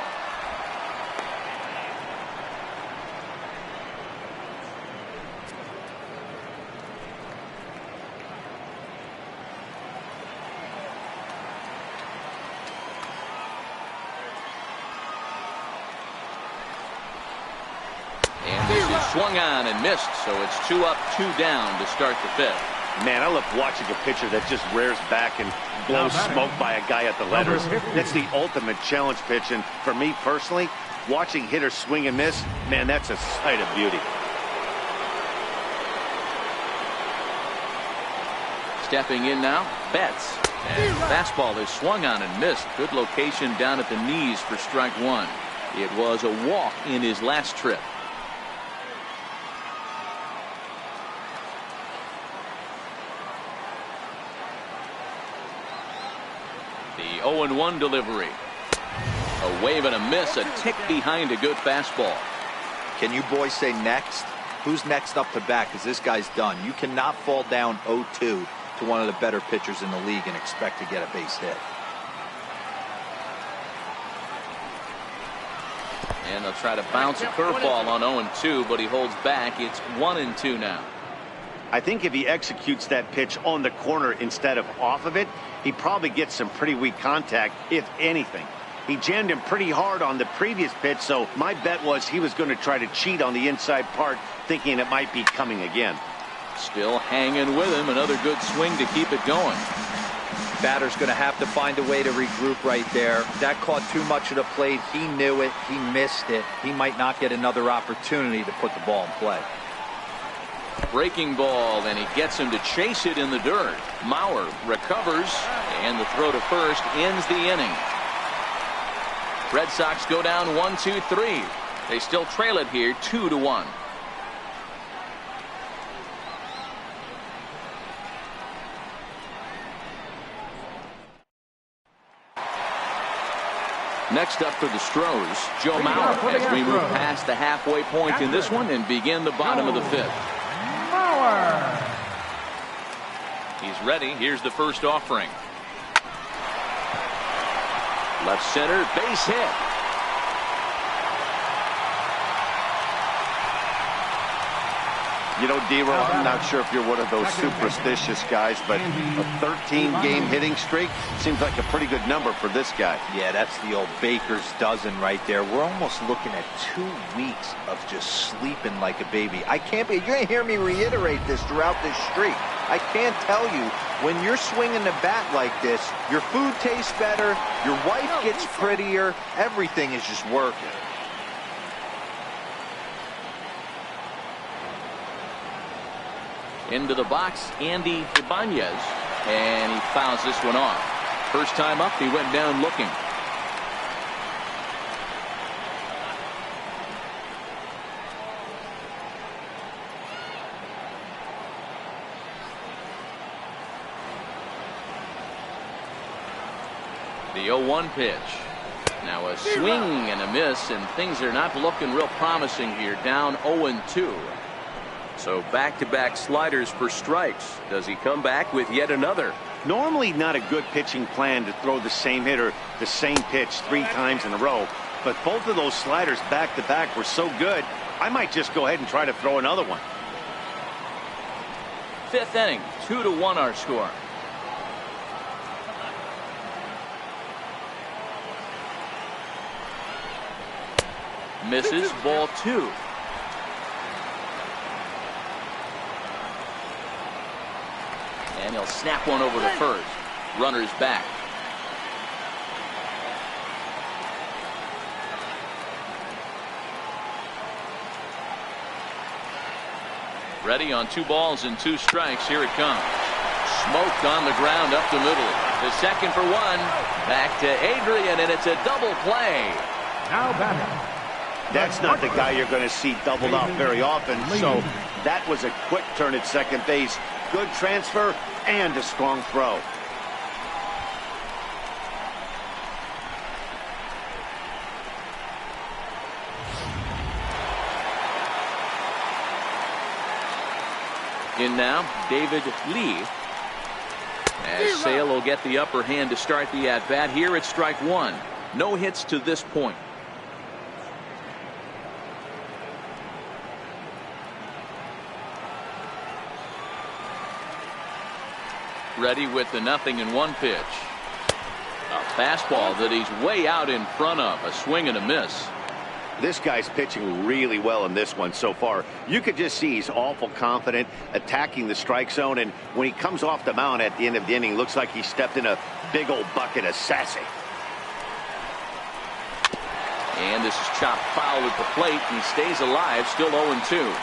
swung on and missed, so it's 2 up, 2 down to start the 5th. Man, I love watching a pitcher that just rears back and blows smoke by a guy at the letters. That's the ultimate challenge pitch, and for me personally, watching hitters swing and miss, man, that's a sight of beauty. Stepping in now, Betts. And fastball is swung on and missed. Good location down at the knees for strike 1. It was a walk in his last trip. The 0-1 delivery. A wave and a miss, a tick behind a good fastball. Can you boys say next? Who's next up to bat? Because this guy's done. You cannot fall down 0-2 to one of the better pitchers in the league and expect to get a base hit. And they'll try to bounce a curveball on 0-2, but he holds back. It's 1-2 now. I think if he executes that pitch on the corner instead of off of it, he probably gets some pretty weak contact, if anything. He jammed him pretty hard on the previous pitch, so my bet was he was going to try to cheat on the inside part, thinking it might be coming again. Still hanging with him. Another good swing to keep it going. Batter's going to have to find a way to regroup right there. That caught too much of the plate. He knew it. He missed it. He might not get another opportunity to put the ball in play. Breaking ball, and he gets him to chase it in the dirt. Mauer recovers, and the throw to first ends the inning. Red Sox go down 1-2-3. They still trail it here 2-1. Next up for the Astros, Joe Mauer, as we move past the halfway point in this one and begin the bottom of the 5th. He's ready. Here's the first offering. Left center, base hit. You know, D-Roll, I'm not sure if you're one of those superstitious guys, but a 13-game hitting streak seems like a pretty good number for this guy. Yeah, that's the old baker's dozen right there. We're almost looking at 2 weeks of just sleeping like a baby. I can't be. You're going to hear me reiterate this throughout this streak. I can't tell you, when you're swinging the bat like this, your food tastes better, your wife gets prettier, everything is just working. Into the box, Andy Ibanez, and he fouls this one off. First time up, he went down looking. The 0-1 pitch. Now a swing and a miss, and things are not looking real promising here. Down 0-2. So back-to-back sliders for strikes. Does he come back with yet another? Normally not a good pitching plan to throw the same hitter the same pitch 3 times in a row, but both of those sliders back-to-back were so good, I might just go ahead and try to throw another one. 5th inning, 2-1 our score. Misses, ball 2. And he'll snap one over to first. Runner's back. Ready on 2 balls and 2 strikes. Here it comes. Smoked on the ground up the middle. The second for 1. Back to Adrian, and it's a double play. Now batting. That's not the guy you're going to see doubled off very often, so that was a quick turn at second base. Good transfer and a strong throw. In now, David Lee. As Sale will get the upper hand to start the at-bat. Here it's strike 1. No hits to this point. Ready with the 0-1 pitch. A fastball that he's way out in front of. A swing and a miss. This guy's pitching really well in this one so far. You could just see he's awful confident attacking the strike zone, and when he comes off the mound at the end of the inning, looks like he stepped in a big old bucket of sassy. And this is chopped foul at the plate, and he stays alive, still 0-2.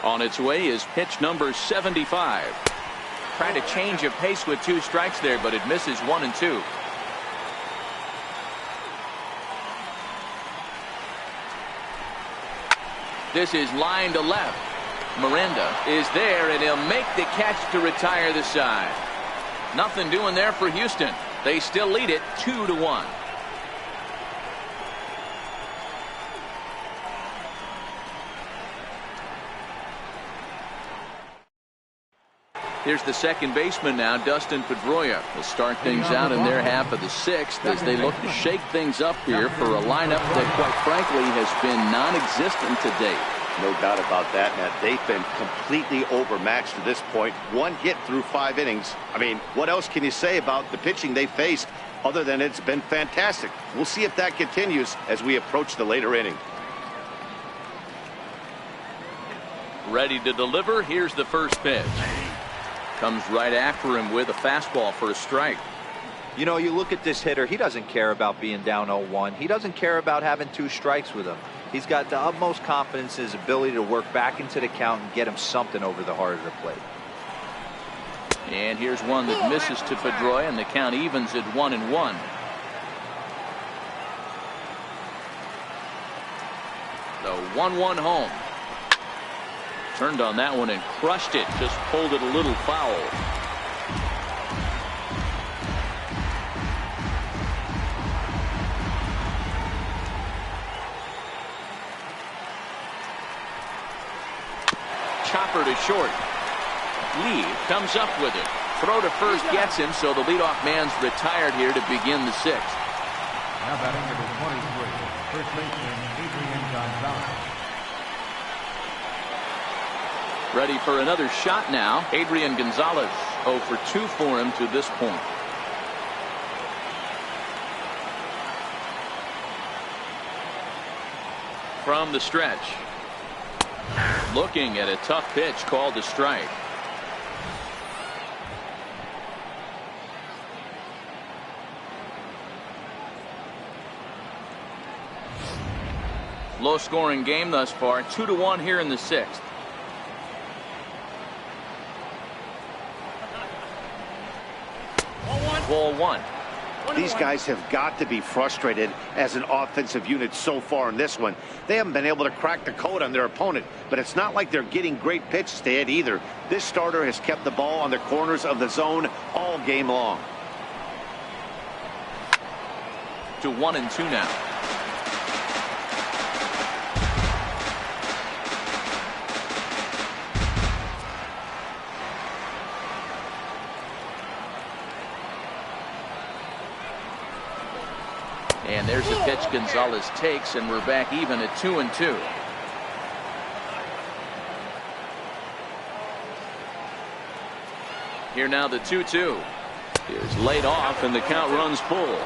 On its way is pitch number 75. Trying to change of pace with 2 strikes there, but it misses 1-2. This is line to left. Miranda is there, and he'll make the catch to retire the side. Nothing doing there for Houston. They still lead it 2-1. Here's the second baseman now, Dustin Pedroia. Will start things out in their half of the 6th as they look to shake things up here for a lineup that, quite frankly, has been non-existent to date. No doubt about that, Matt. They've been completely overmatched to this point. 1 hit through 5 innings. I mean, what else can you say about the pitching they faced other than it's been fantastic? We'll see if that continues as we approach the later inning. Ready to deliver. Here's the first pitch. Comes right after him with a fastball for a strike. You know, you look at this hitter, he doesn't care about being down 0-1. He doesn't care about having 2 strikes with him. He's got the utmost confidence in his ability to work back into the count and get him something over the heart of the plate. And here's one that misses to Pedroia, and the count evens at 1-1. The 1-1 home. Turned on that one and crushed it. Just pulled it a little foul. Chopper to short. Lee comes up with it. Throw to first gets him, so the leadoff man's retired here to begin the 6th. Now batting number 23, first baseman Adrian Gonzalez. Ready for another shot now. Adrian Gonzalez 0 for 2 for him to this point. From the stretch. Looking at a tough pitch called a strike. Low scoring game thus far. 2-1 here in the 6th. Ball 1. These guys have got to be frustrated as an offensive unit so far in this one. They haven't been able to crack the code on their opponent, but it's not like they're getting great pitches to hit either. This starter has kept the ball on the corners of the zone all game long. To 1-2 now. And there's a pitch Gonzalez takes, and we're back even at 2-2. Here now the 2-2 is laid off, and the count runs full.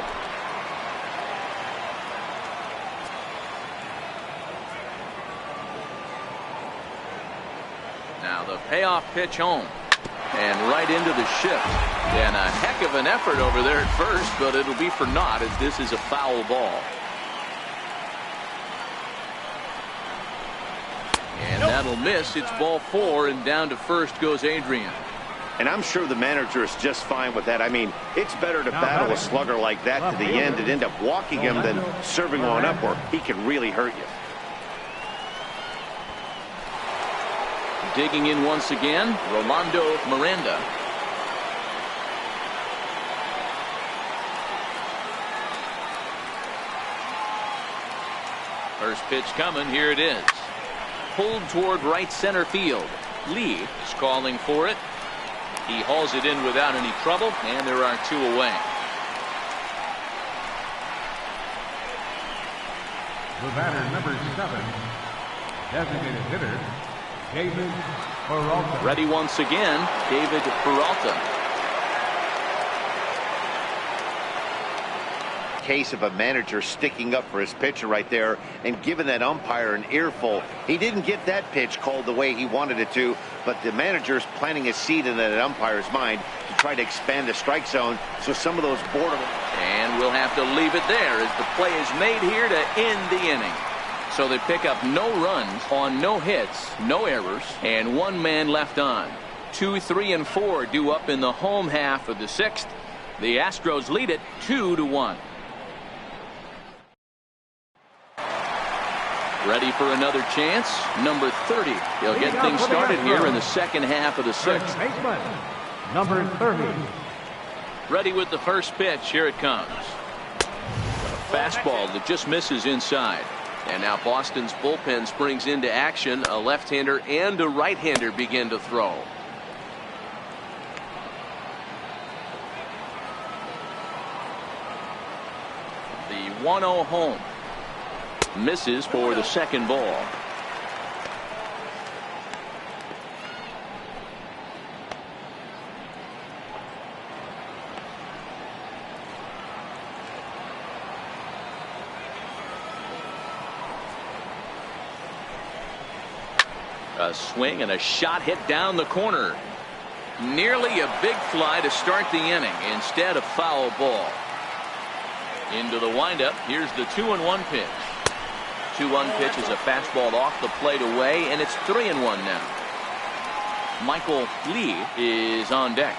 Now the payoff pitch home. And right into the shift. And a heck of an effort over there at first, but it'll be for naught as this is a foul ball. And that'll miss. It's ball 4, and down to first goes Adrian. And I'm sure the manager is just fine with that. I mean, it's better to battle a slugger like that to the end and end up walking him than serving one up where he can really hurt you. Digging in once again, Rolando Miranda. First pitch coming. Here it is. Pulled toward right center field. Lee is calling for it. He hauls it in without any trouble, and there are 2 away. The batter, number 7, designated hitter, David Peralta. Ready once again, David Peralta. case of a manager sticking up for his pitcher right there and giving that umpire an earful. He didn't get that pitch called the way he wanted it to, but the manager's planting a seed in that umpire's mind to try to expand the strike zone, so some of those borderline. And we'll have to leave it there as the play is made here to end the inning. So they pick up no runs on no hits, no errors, and one man left on. 2, 3, and 4 due up in the home half of the 6th. The Astros lead it 2-1. Ready for another chance. Number 30. He'll get things started here in the second half of the 6th. Number 30. Ready with the first pitch. Here it comes. A fastball that just misses inside. And now Boston's bullpen springs into action. A left-hander and a right-hander begin to throw. The 1-0 home. Misses for the second ball. A swing and a shot hit down the corner. Nearly a big fly to start the inning. Instead, a foul ball. Into the windup. Here's the 2-1 pitch. 2-1 pitch is a fastball off the plate away, and it's 3-1 now. Michael Lee is on deck.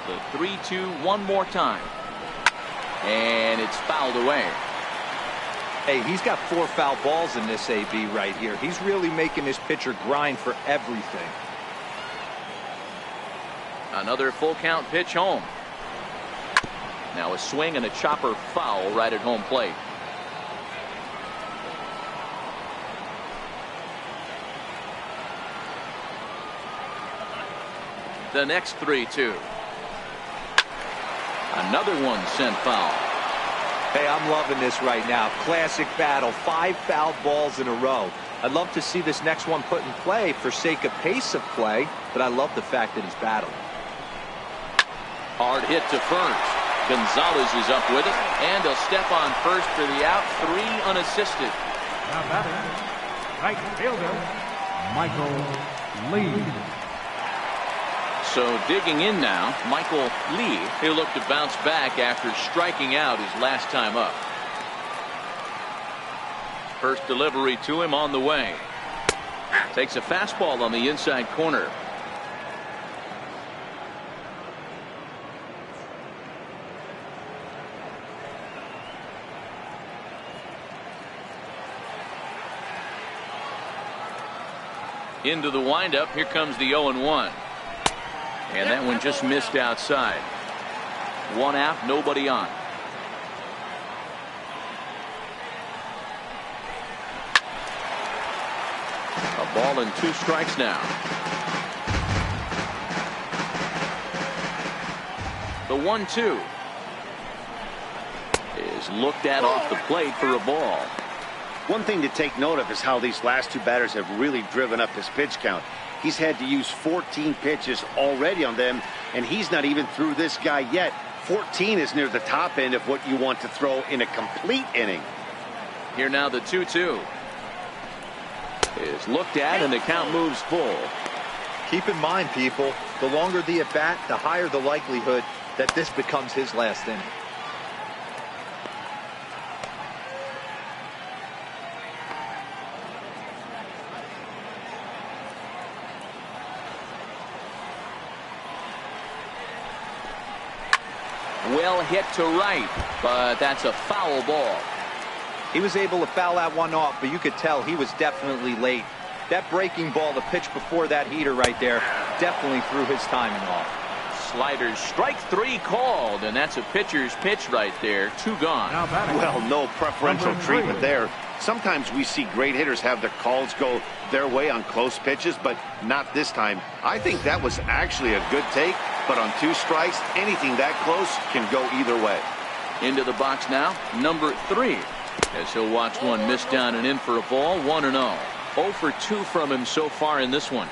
The 3-2 one more time. And it's fouled away. Hey, he's got 4 foul balls in this AB right here. He's really making his pitcher grind for everything. Another full count pitch home. Now a swing and a chopper foul right at home plate. The next 3-2. Another one sent foul. Hey, I'm loving this right now. Classic battle. 5 foul balls in a row. I'd love to see this next one put in play for sake of pace of play, but I love the fact that he's battling. Hard hit to first. Gonzalez is up with it, and he'll step on first for the out. 3 unassisted. Now batting, right fielder, Michael Lee. So digging in now, Michael Lee. He'll look to bounce back after striking out his last time up. First delivery to him on the way. Takes a fastball on the inside corner. Into the windup. Here comes the 0-1. And that one just missed outside. 1 out, nobody on. A ball and 2 strikes now. The 1-2 is looked at off the plate for a ball. One thing to take note of is how these last 2 batters have really driven up his pitch count. He's had to use 14 pitches already on them, and he's not even through this guy yet. 14 is near the top end of what you want to throw in a complete inning. Here now the 2-2 is looked at, and the count moves full. Keep in mind, people, the longer the at-bat, the higher the likelihood that this becomes his last inning. Well hit to right, but that's a foul ball. He was able to foul that one off, but you could tell he was definitely late. That breaking ball, the pitch before that heater right there, definitely threw his timing off. sliders. Strike 3 called, and that's a pitcher's pitch right there. 2 gone. Well, no preferential treatment there. Sometimes we see great hitters have their calls go their way on close pitches, but not this time. I think that was actually a good take, but on 2 strikes, anything that close can go either way. Into the box now, number 3. As he'll watch one miss down and in for a ball. 1-0. 0 for 2 from him so far in this one.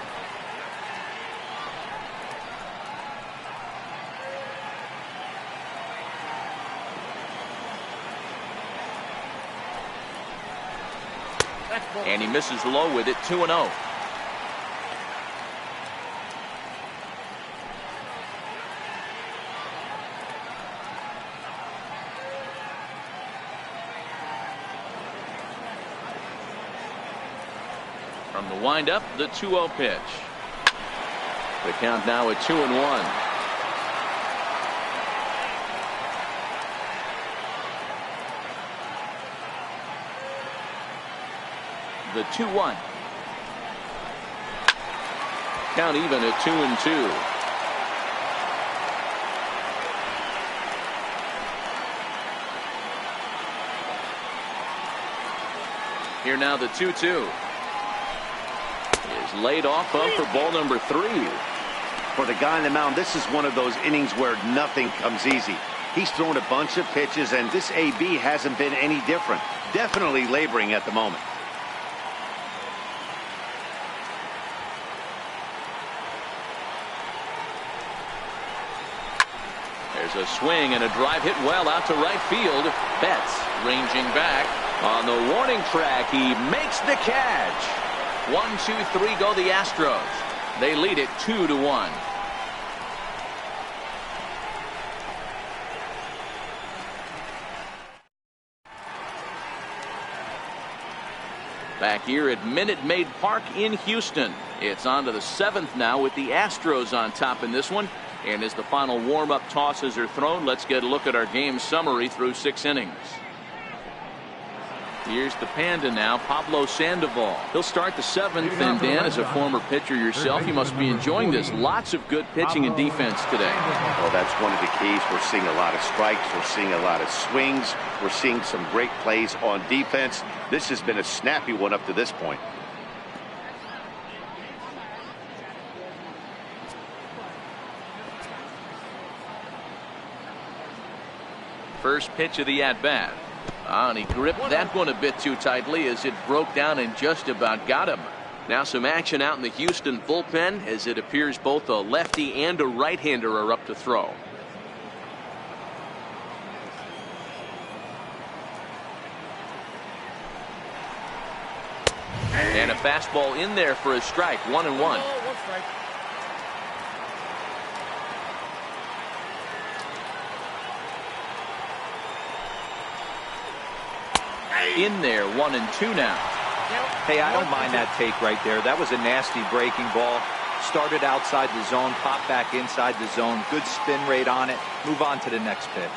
And he misses low with it. 2-0. From the windup, the 2-0 pitch. The count now at 2-1. The 2-1. Count even at 2-2. Here now the 2-2. Is laid off up for ball number 3. For the guy on the mound, this is one of those innings where nothing comes easy. He's thrown a bunch of pitches, and this AB hasn't been any different. Definitely laboring at the moment. There's a swing and a drive hit well out to right field. Betts ranging back on the warning track. He makes the catch. 1, 2, 3 go the Astros. They lead it 2-1. Back here at Minute Maid Park in Houston. It's on to the 7th now with the Astros on top in this one. And as the final warm-up tosses are thrown, let's get a look at our game summary through 6 innings. Here's the Panda now, Pablo Sandoval. He'll start the 7th, and Dan, as a former pitcher yourself, you must be enjoying this. Lots of good pitching and defense today. Well, that's one of the keys. We're seeing a lot of strikes. We're seeing a lot of swings. We're seeing some great plays on defense. This has been a snappy one up to this point. First pitch of the at-bat. And he gripped that one a bit too tightly as it broke down and just about got him. Now some action out in the Houston bullpen as it appears both a lefty and a right-hander are up to throw. And a fastball in there for a strike. 1-1. In there, 1-2 now. Hey, I don't mind that take right there. That was a nasty breaking ball. Started outside the zone, popped back inside the zone. Good spin rate on it. Move on to the next pitch.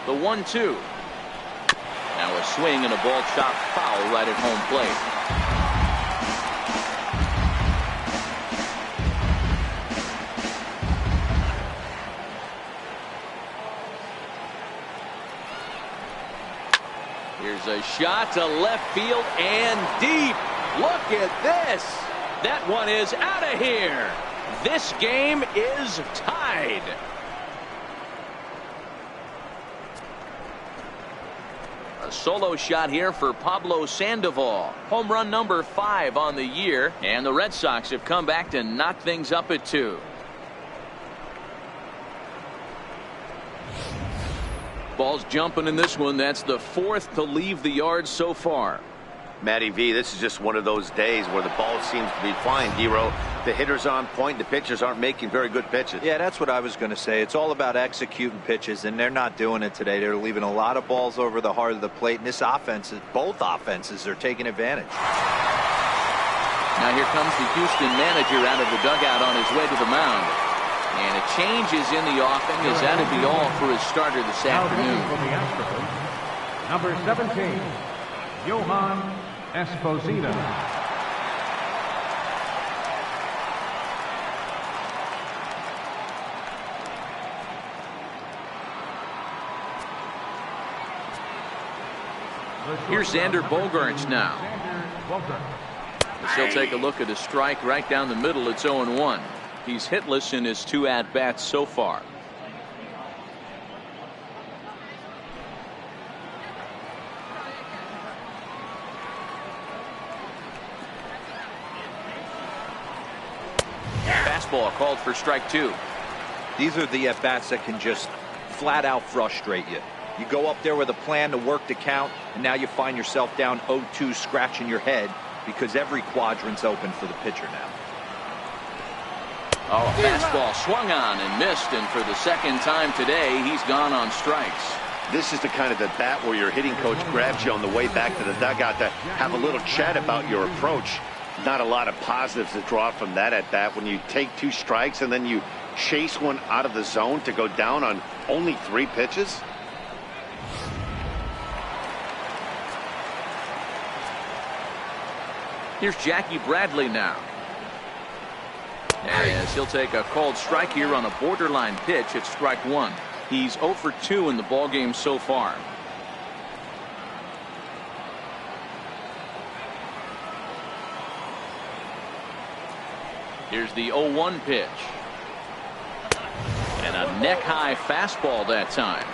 The 1-2. Now a swing and a ball chopped foul right at home plate. Here's a shot to left field and deep. Look at this. That one is out of here. This game is tied. A solo shot here for Pablo Sandoval. Home run number 5 on the year. And the Red Sox have come back to knock things up at 2. Ball's jumping in this one. That's the 4th to leave the yard so far. Matty V, this is just one of those days where the ball seems to be flying, Hero. The hitter's on point. The pitchers aren't making very good pitches. Yeah, that's what I was going to say. It's all about executing pitches, and they're not doing it today. They're leaving a lot of balls over the heart of the plate, and this offense, both offenses are taking advantage. Now here comes the Houston manager out of the dugout on his way to the mound. And a change is in the offing as that'll be all for his starter this afternoon. For the Astros, number 17, Johan Esposito. Here's Xander Bogaerts now. As he'll take a look at a strike right down the middle. It's 0-1. He's hitless in his 2 at-bats so far. Fastball called for strike 2. These are the at-bats that can just flat out frustrate you. You go up there with a plan to work the count, and now you find yourself down 0-2 scratching your head because every quadrant's open for the pitcher now. Oh, fastball swung on and missed, and for the second time today, he's gone on strikes. This is the kind of at bat where your hitting coach grabs you on the way back to the dugout to have a little chat about your approach. Not a lot of positives to draw from that at bat when you take 2 strikes and then you chase one out of the zone to go down on only 3 pitches. Here's Jackie Bradley now. As he'll take a called strike here on a borderline pitch at strike 1. He's 0 for 2 in the ballgame so far. Here's the 0-1 pitch. And a neck-high fastball that time.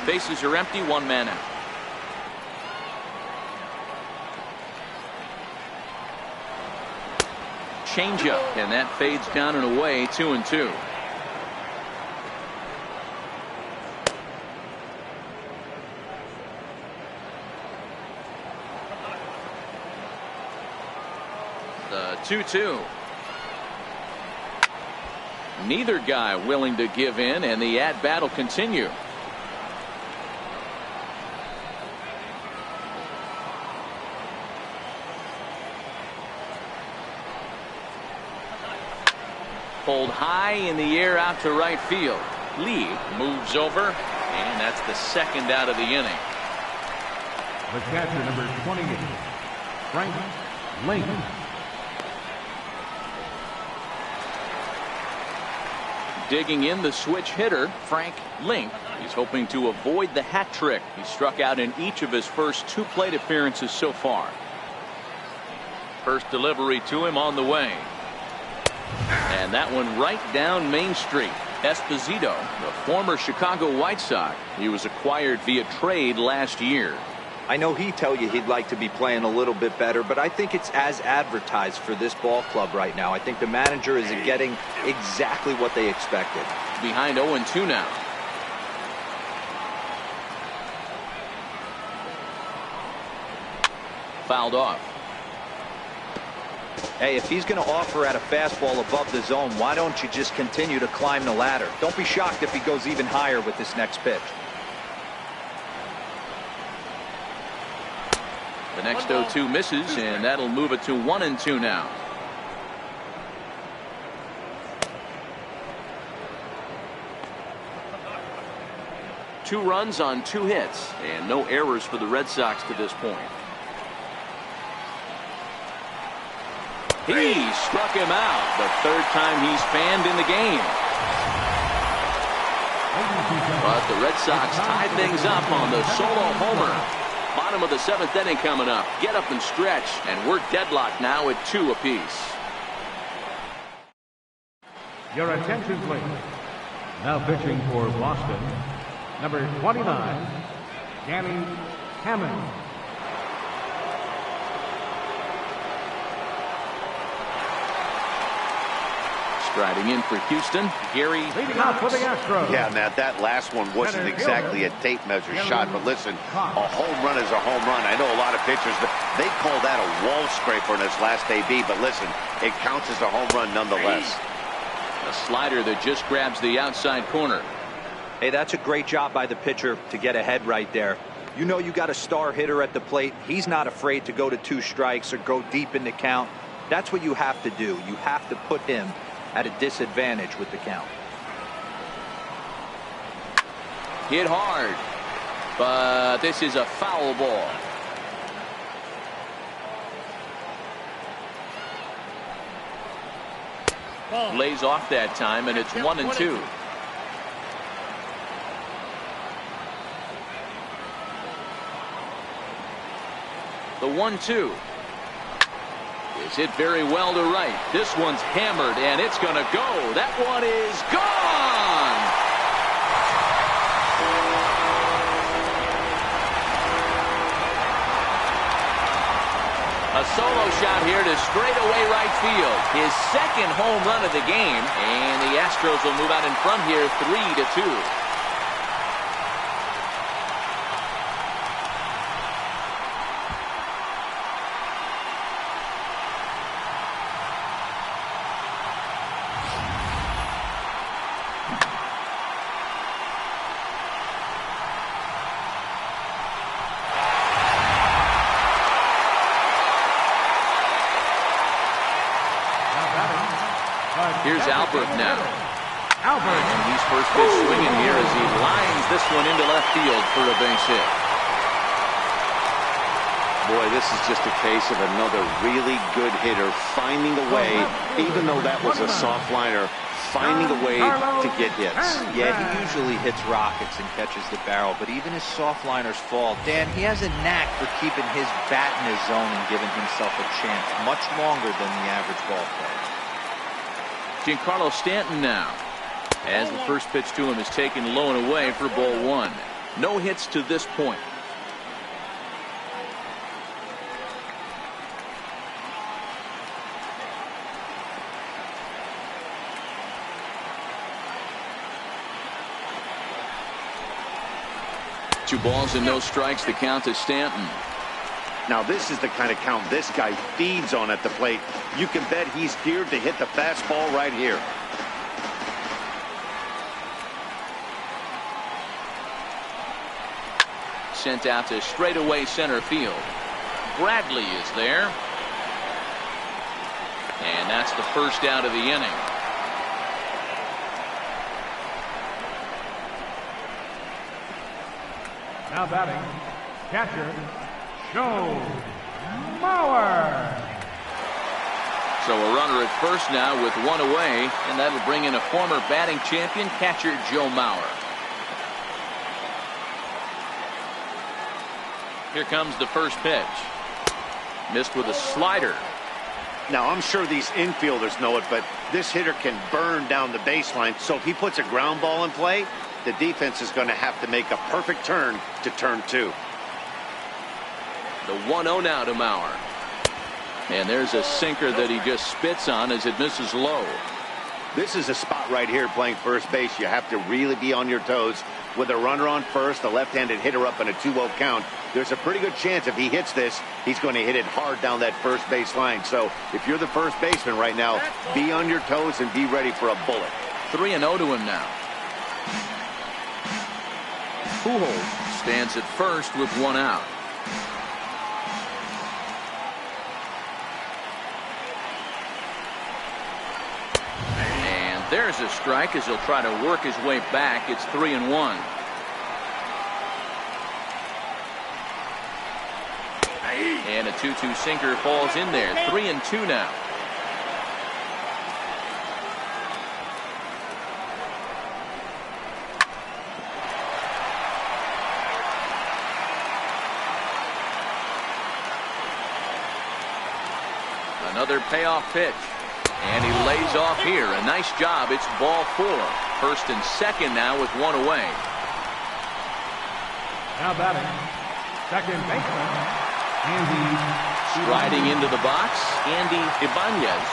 Bases are empty, 1 man out. Changeup, and that fades down and away, 2-2. The 2-2. Neither guy willing to give in, and the at-bat will continue. Pulled high in the air out to right field. Lee moves over, and that's the second out of the inning. The catcher, number 28, Frank Lincoln. Digging in the switch hitter, Frank Link. He's hoping to avoid the hat trick. He struck out in each of his first 2 plate appearances so far. First delivery to him on the way. And that one right down Main Street. Esposito, the former Chicago White Sox. He was acquired via trade last year. I know he'd tell you he'd like to be playing a little bit better, but I think it's as advertised for this ball club right now. I think the manager is getting exactly what they expected. Behind 0-2 now. Fouled off. Hey, if he's going to offer at a fastball above the zone, why don't you just continue to climb the ladder? Don't be shocked if he goes even higher with this next pitch. The next 0-2 misses, and that'll move it to 1-2 now. Two runs on 2 hits, and no errors for the Red Sox to this point. He struck him out, the 3rd time he's fanned in the game. But the Red Sox tied things up on the solo homer. Bottom of the 7th inning coming up. Get up and stretch, and we're deadlocked now at 2 apiece. Your attention, please. Now pitching for Boston, number 29, Danny Hammond. Striding in for Houston, Gary. Leading off for the Astros. Yeah, Matt, that last one wasn't exactly a tape measure shot, but listen, a home run is a home run. I know a lot of pitchers, they call that a wall scraper in his last AB, but listen, it counts as a home run nonetheless. A slider that just grabs the outside corner. Hey, that's a great job by the pitcher to get ahead right there. You know you got a star hitter at the plate. He's not afraid to go to 2 strikes or go deep in the count. That's what you have to do. You have to put him at a disadvantage with the count. Hit hard. But this is a foul ball. Lays off that time, and it's 1-2. The 1-2 is hit very well to right. This one's hammered, and it's going to go. That one is gone. A solo shot here to straightaway right field. His second home run of the game, and the Astros will move out in front here 3-2. Here's Albert now. And he's first pitch swinging here as he lines this one into left field for a base hit. Boy, this is just a case of another really good hitter finding a way, even though that was a soft liner, finding a way to get hits. Yeah, he usually hits rockets and catches the barrel, but even his soft liners fall. Dan, he has a knack for keeping his bat in his zone and giving himself a chance much longer than the average ball player. Giancarlo Stanton now, as the first pitch to him is taken low and away for ball one. No hits to this point. Two balls and no strikes. The count to Stanton. Now this is the kind of count this guy feeds on at the plate. You can bet he's geared to hit the fastball right here. Sent out to straightaway center field. Bradley is there. And that's the first out of the inning. Now batting, catcher, Joe Mauer. So a runner at first now with one away, and that'll bring in a former batting champion, catcher Joe Mauer. Here comes the first pitch. Missed with a slider. Now I'm sure these infielders know it, but this hitter can burn down the baseline, so if he puts a ground ball in play, the defense is going to have to make a perfect turn to turn two. The 1-0 now to Mauer. And there's a sinker that he just spits on as it misses low. This is a spot right here playing first base. You have to really be on your toes. With a runner on first, a left-handed hitter up in a 2-0 count, there's a pretty good chance if he hits this, he's going to hit it hard down that first base line. So if you're the first baseman right now, be on your toes and be ready for a bullet. 3-0 to him now. Pujols stands at first with one out. And there's a strike as he'll try to work his way back. It's 3-1. And a 2-2 sinker falls in there. 3-2 now. Another payoff pitch. And he lays off here. A nice job. It's ball four. First and second now with one away. Now batting, second baseman, Andy. Striding into the box, Andy Ibanez.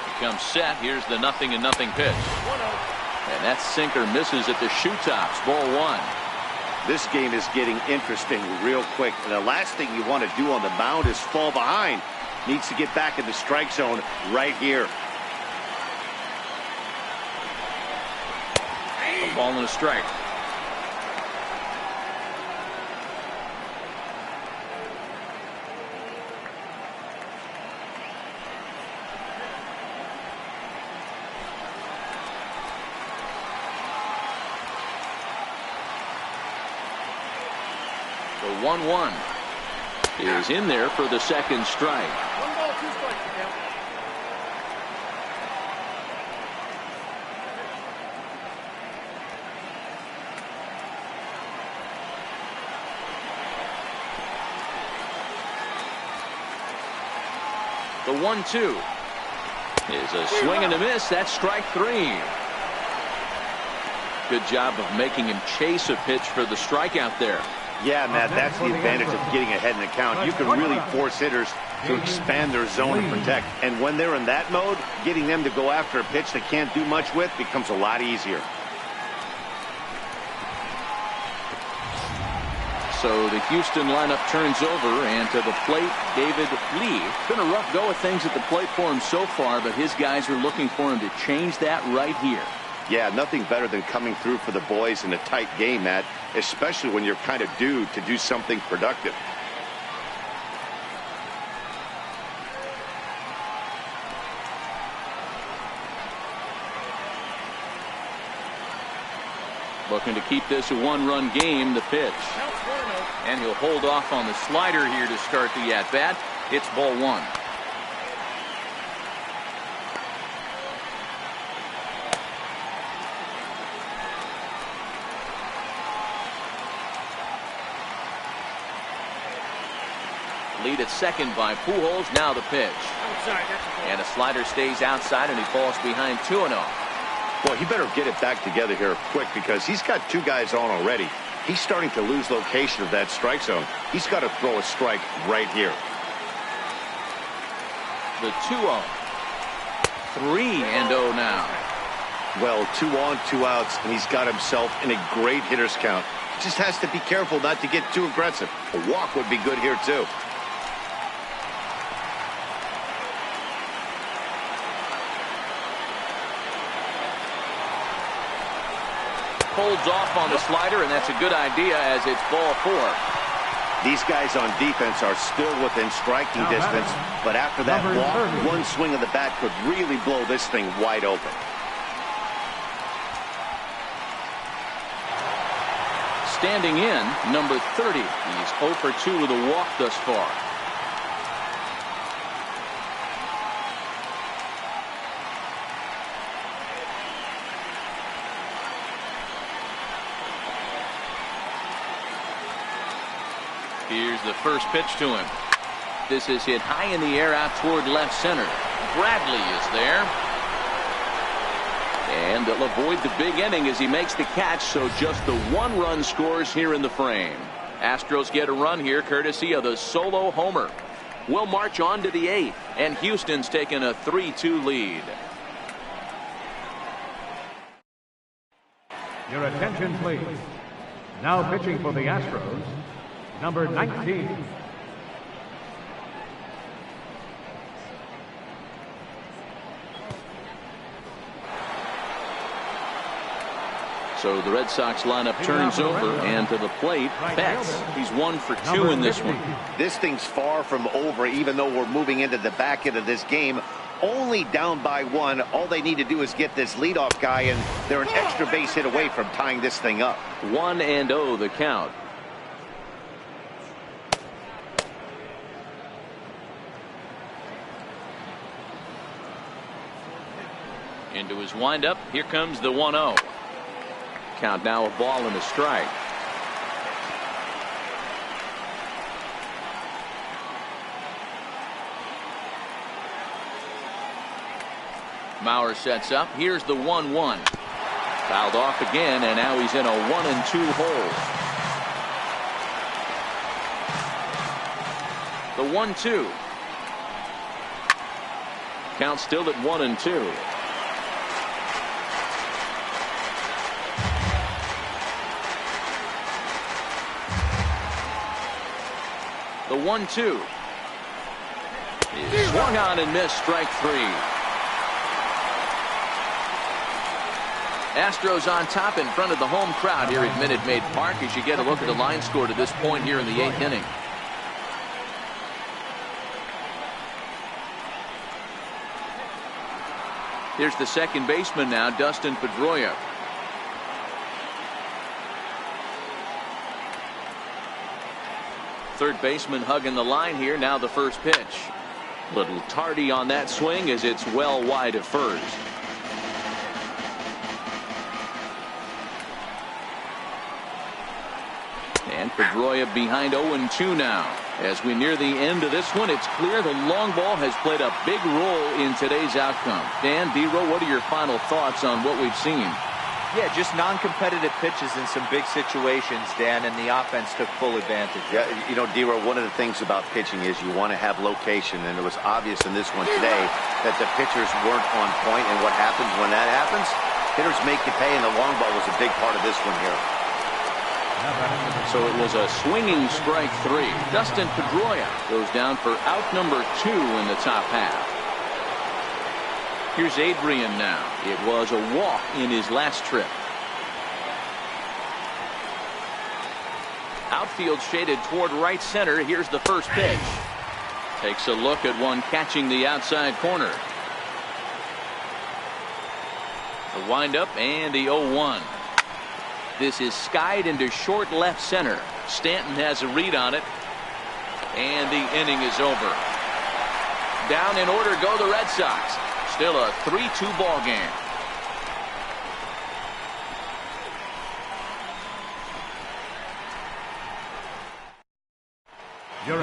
He comes set. Here's the 0-0 pitch. And that sinker misses at the shoe tops. Ball one. This game is getting interesting real quick. And the last thing you want to do on the mound is fall behind. Needs to get back in the strike zone right here. A ball and a strike. 1-1 is in there for the second strike. 1 ball, 2 strikes, Miguel. The 1-2 is a swing and a miss. That's strike 3. Good job of making him chase a pitch for the strikeout there. Yeah, Matt, that's the advantage of getting ahead in the count. You can really force hitters to expand their zone to protect. And when they're in that mode, getting them to go after a pitch they can't do much with becomes a lot easier. So the Houston lineup turns over, and to the plate, David Lee. It's been a rough go of things at the plate for him so far, but his guys are looking for him to change that right here. Yeah, nothing better than coming through for the boys in a tight game, Matt, especially when you're kind of due to do something productive. Looking to keep this a one-run game. The pitch. And he'll hold off on the slider here to start the at-bat. It's ball 1. Lead at second by Pujols. Now the pitch. Outside, that's a ball. And a slider stays outside, and he falls behind 2-0. Boy, he better get it back together here quick because he's got 2 guys on already. He's starting to lose location of that strike zone. He's got to throw a strike right here. The 2-0. 3-0 now. Well, 2 on, 2 outs, and he's got himself in a great hitter's count. He just has to be careful not to get too aggressive. A walk would be good here, too. Holds off on the slider, and that's a good idea as it's ball 4. These guys on defense are still within striking distance, but after that walk, one swing of the bat could really blow this thing wide open. Standing in, number 30. He's 0 for 2 with a walk thus far. Here's the first pitch to him. This is hit high in the air out toward left center. Bradley is there. And they'll avoid the big inning as he makes the catch, so just the 1 run scores here in the frame. Astros get a run here courtesy of the solo homer. We'll march on to the 8th, and Houston's taken a 3-2 lead. Your attention, please. Now pitching for the Astros, number 19. So the Red Sox lineup turns over, and to the plate, Betts. He's 1 for 2 in this one. This thing's far from over, even though we're moving into the back end of this game. Only down by 1. All they need to do is get this leadoff guy, and they're an extra base hit away from tying this thing up. 1-0 the count. Into his windup. Here comes the 1-0. Count now a ball and a strike. Mauer sets up. Here's the 1-1. Fouled off again, and now he's in a 1-2 hole. The 1-2. Count still at 1-2. The 1-2 is swung on and missed, strike 3. Astros on top in front of the home crowd here at Minute Maid Park as you get a look at the line score to this point here in the 8th inning. Here's the second baseman now, Dustin Pedroia. third baseman hugging the line here. Now the first pitch. Little tardy on that swing as it's well wide of first. And Pedroia behind 0-2 now. As we near the end of this one, it's clear the long ball has played a big role in today's outcome. Dan, D-Row, what are your final thoughts on what we've seen? Yeah, just non-competitive pitches in some big situations, Dan, and the offense took full advantage. Yeah, you know, D-Row, one of the things about pitching is you want to have location, and it was obvious in this one today that the pitchers weren't on point, and what happens when that happens? Hitters make you pay, and the long ball was a big part of this one here. So it was a swinging strike 3. Dustin Pedroia goes down for out number 2 in the top half. Here's Adrian now. It was a walk in his last trip. Outfield shaded toward right center. Here's the first pitch. Takes a look at one catching the outside corner. The windup and the 0-1. This is skied into short left center. Stanton has a read on it. And the inning is over. Down in order go the Red Sox. Still a 3-2 ball game.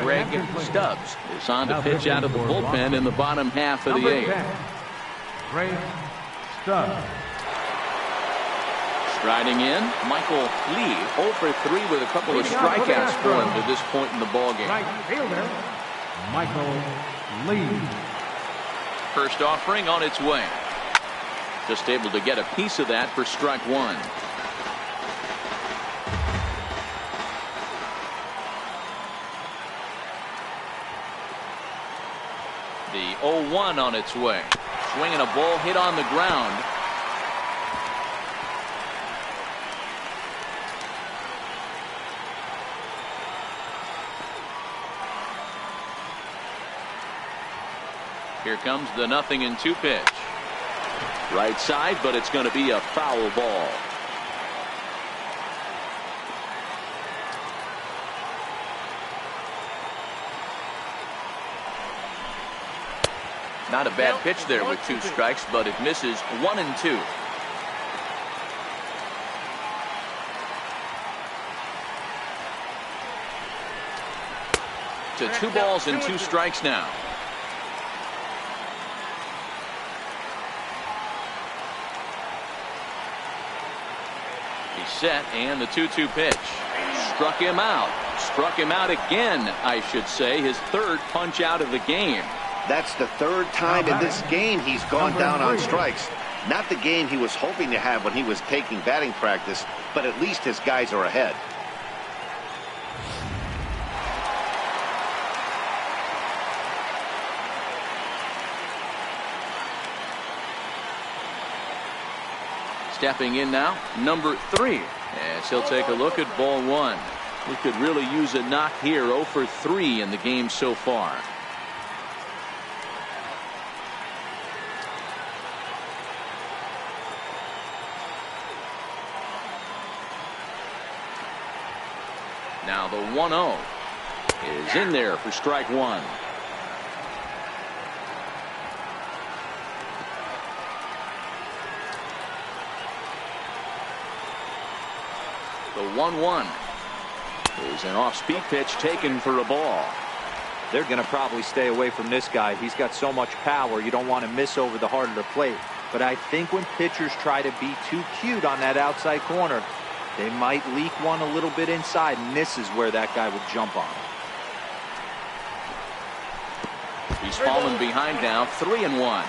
Greg Stubbs is on to pitch out of the bullpen in the bottom half of the 8th. Greg Stubbs. Striding in, Michael Lee 0 for 3 with a couple of strikeouts for him to this point in the ball game. Right fielder, Michael Lee. First offering on its way. Just able to get a piece of that for strike 1. The 0-1 on its way. Swinging a ball hit on the ground. Here comes the 0-2 pitch. Right side, but it's going to be a foul ball. Not a bad pitch there with 2 strikes, but it misses 1 and 2. To 2 balls and 2 strikes now. Set and the 2-2 pitch. Struck him out. Struck him out again, I should say. His 3rd punch out of the game. That's the 3rd time in this game he's gone down on strikes. Not the game he was hoping to have when he was taking batting practice, but at least his guys are ahead. Stepping in now, number 3, as he'll take a look at ball 1. We could really use a knock here. 0 for 3 in the game so far. Now the 1-0 is in there for strike 1. The 1-1 is an off-speed pitch taken for a ball. They're going to probably stay away from this guy. He's got so much power, you don't want to miss over the heart of the plate. But I think when pitchers try to be too cute on that outside corner, they might leak one a little bit inside, and this is where that guy would jump on. He's fallen behind now, 3-1.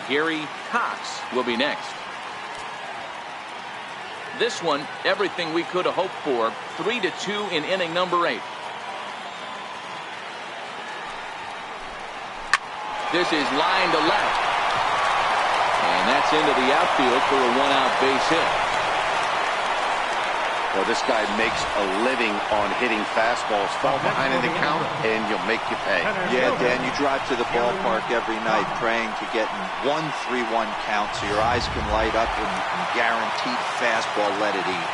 Gary Cox will be next. This one, everything we could have hoped for. 3-2 in inning number 8. This is line to left. And that's into the outfield for a 1-out base hit. Well, this guy makes a living on hitting fastballs. Fall behind in the count, and he'll make you pay. Yeah, Dan, you drive to the ballpark every night praying to get in 1-3-1 count so your eyes can light up and guaranteed fastball let it eat.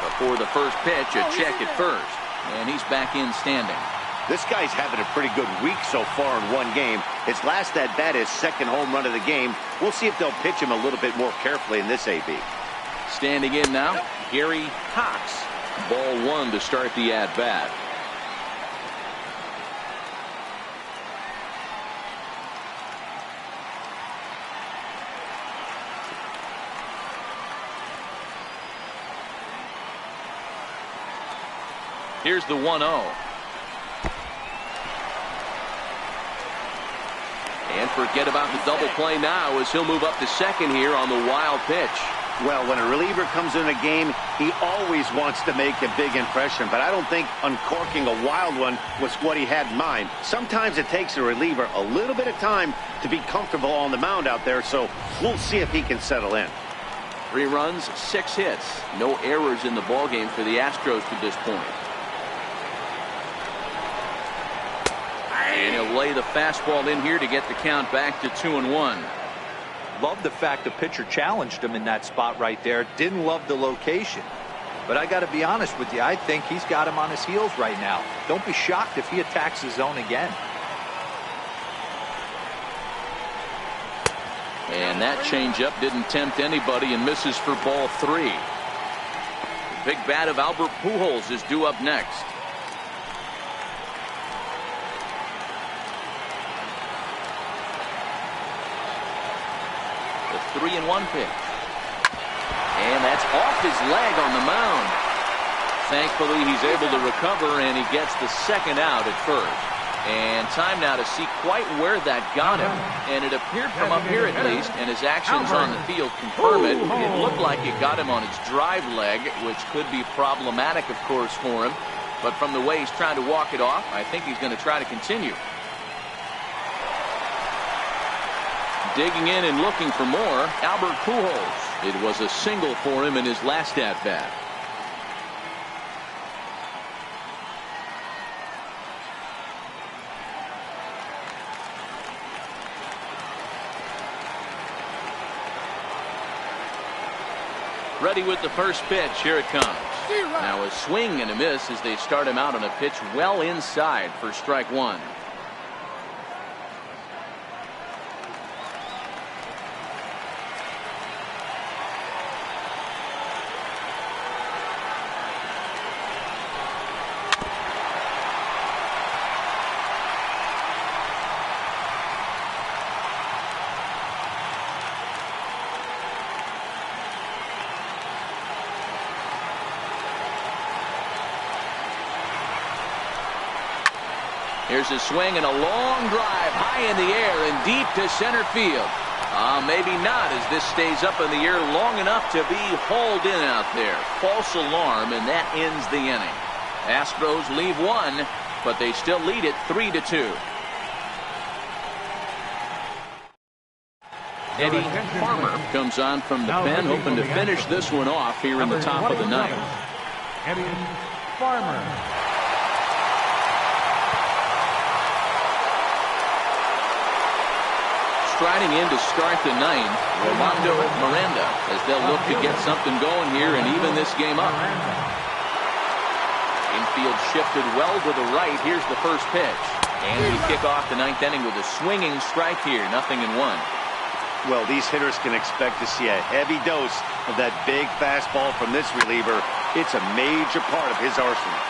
The For the first pitch, a check at first. And he's back in standing. This guy's having a pretty good week so far in one game. His last at bat is second home run of the game. We'll see if they'll pitch him a little bit more carefully in this AB. Standing in now, Gary Cox. Ball one to start the at bat. Here's the 1-0. And forget about the double play now as he'll move up to second here on the wild pitch. Well, when a reliever comes in a game, he always wants to make a big impression, but I don't think uncorking a wild one was what he had in mind. Sometimes it takes a reliever a little bit of time to be comfortable on the mound out there, so we'll see if he can settle in. 3 runs, 6 hits. No errors in the ballgame for the Astros to this point. And he'll lay the fastball in here to get the count back to 2-1. Love the fact the pitcher challenged him in that spot right there. Didn't love the location. But I got to be honest with you, I think he's got him on his heels right now. Don't be shocked if he attacks the zone again. And that changeup didn't tempt anybody and misses for ball 3. The big bat of Albert Pujols is due up next. The 3-1 pitch. And that's off his leg on the mound. Thankfully, he's able to recover, and he gets the second out at first. And time now to see quite where that got him. And it appeared from up here at least, and his actions on the field confirm it. It looked like it got him on his drive leg, which could be problematic, of course, for him. But from the way he's trying to walk it off, I think he's going to try to continue. Digging in and looking for more, Albert Pujols. It was a single for him in his last at-bat. Ready with the first pitch. Here it comes. Now a swing and a miss as they start him out on a pitch well inside for strike 1. Here's a swing and a long drive high in the air and deep to center field. Maybe not, as this stays up in the air long enough to be hauled in out there. False alarm, and that ends the inning. Astros leave 1, but they still lead it 3-2. Eddie Farmer comes on from the pen, hoping to finish this one off here in the top of the 9th. Eddie Farmer. Striding in to start the 9th, Rolando Miranda, as they'll look to get something going here and even this game up. Infield shifted well to the right. Here's the first pitch. And we kick off the 9th inning with a swinging strike here. 0-1. Well, these hitters can expect to see a heavy dose of that big fastball from this reliever. It's a major part of his arsenal.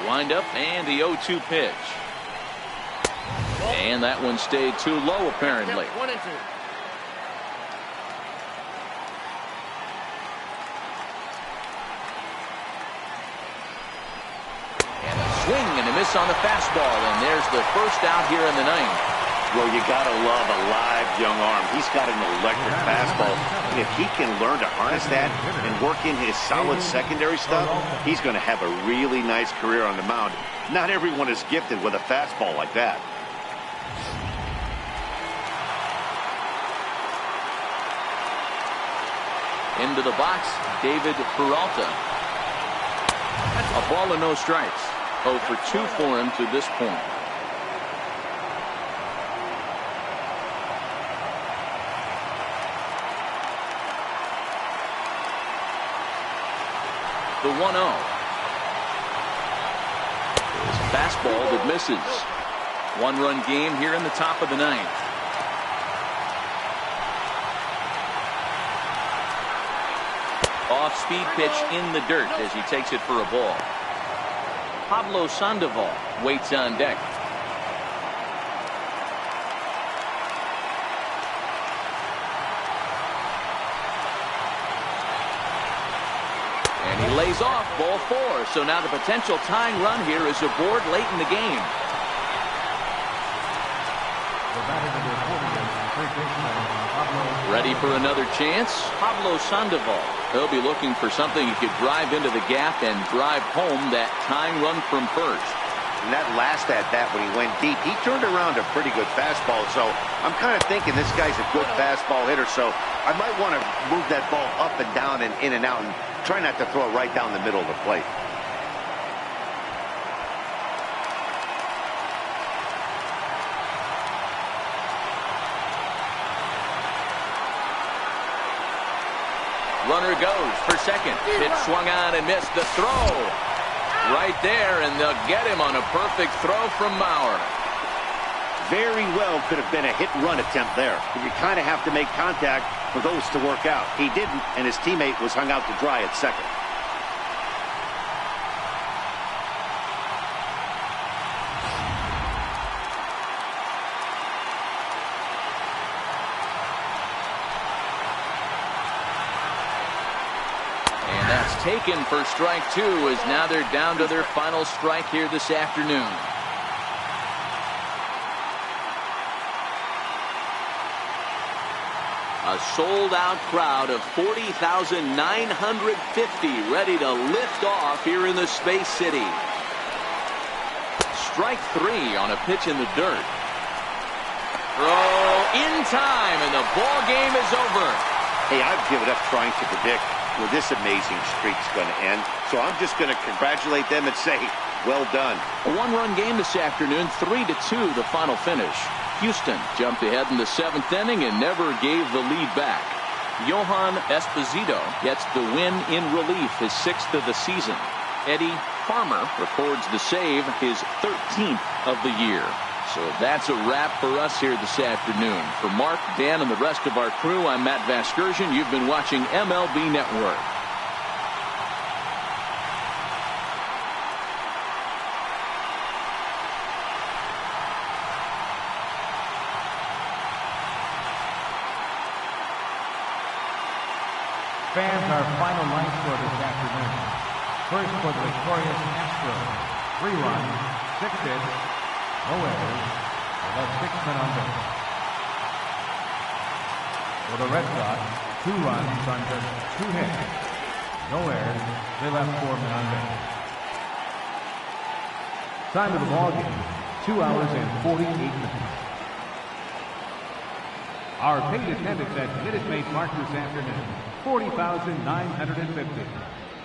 Wind up and the 0-2 pitch. And that one stayed too low apparently. 1-2. And a swing and a miss on the fastball, and there's the first out here in the 9th. Well, you gotta love a live young arm. He's got an electric fastball, and if he can learn to harness that and work in his solid secondary stuff, he's going to have a really nice career on the mound. Not everyone is gifted with a fastball like that. Into the box, David Peralta. A ball and no strikes. 0 for 2 for him to this point. The 1-0. His fastball that misses. One-run game here in the top of the ninth. Off-speed pitch in the dirt as he takes it for a ball. Pablo Sandoval waits on deck. And he lays off, ball 4. So now the potential tying run here is aboard late in the game. Ready for another chance? Pablo Sandoval. He'll be looking for something he could drive into the gap and drive home that tying run from first. And that last at-bat when he went deep, he turned around a pretty good fastball. So I'm kind of thinking this guy's a good fastball hitter. So I might want to move that ball up and down and in and out and try not to throw it right down the middle of the plate. Runner goes for second. Pitch swung on and missed. The throw right there, and they'll get him on a perfect throw from Mauer. Very well could have been a hit-and-run attempt there. But you kind of have to make contact for those to work out. He didn't, and his teammate was hung out to dry at second. Taken for strike 2 as now they're down to their final strike here this afternoon. A sold-out crowd of 40,950 ready to lift off here in the Space City. Strike 3 on a pitch in the dirt. Throw in time, and the ball game is over. Hey, I've given up trying to predict where this amazing streak's going to end. So I'm just going to congratulate them and say, well done. A one-run game this afternoon, 3-2 the final finish. Houston jumped ahead in the 7th inning and never gave the lead back. Yohan Esposito gets the win in relief, his 6th of the season. Eddie Farmer records the save, his 13th of the year. So that's a wrap for us here this afternoon. For Mark, Dan, and the rest of our crew, I'm Matt Vasgersian. You've been watching MLB Network. Fans, our final line score this afternoon. First for the victorious Astros, 3 runs, 6 hits, no errors, they left 6 men on base. For the Red Sox, 2 runs on just 2 hits, no errors, they left 4 men on base. Time of the ball game, 2 hours and 48 minutes. Our paid attendance at Minute Maid Park this afternoon, 40,950.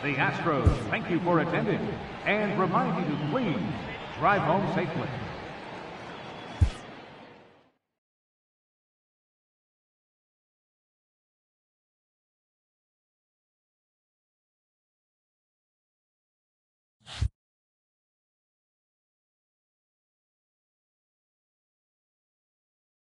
The Astros thank you for attending and remind you to please drive home safely.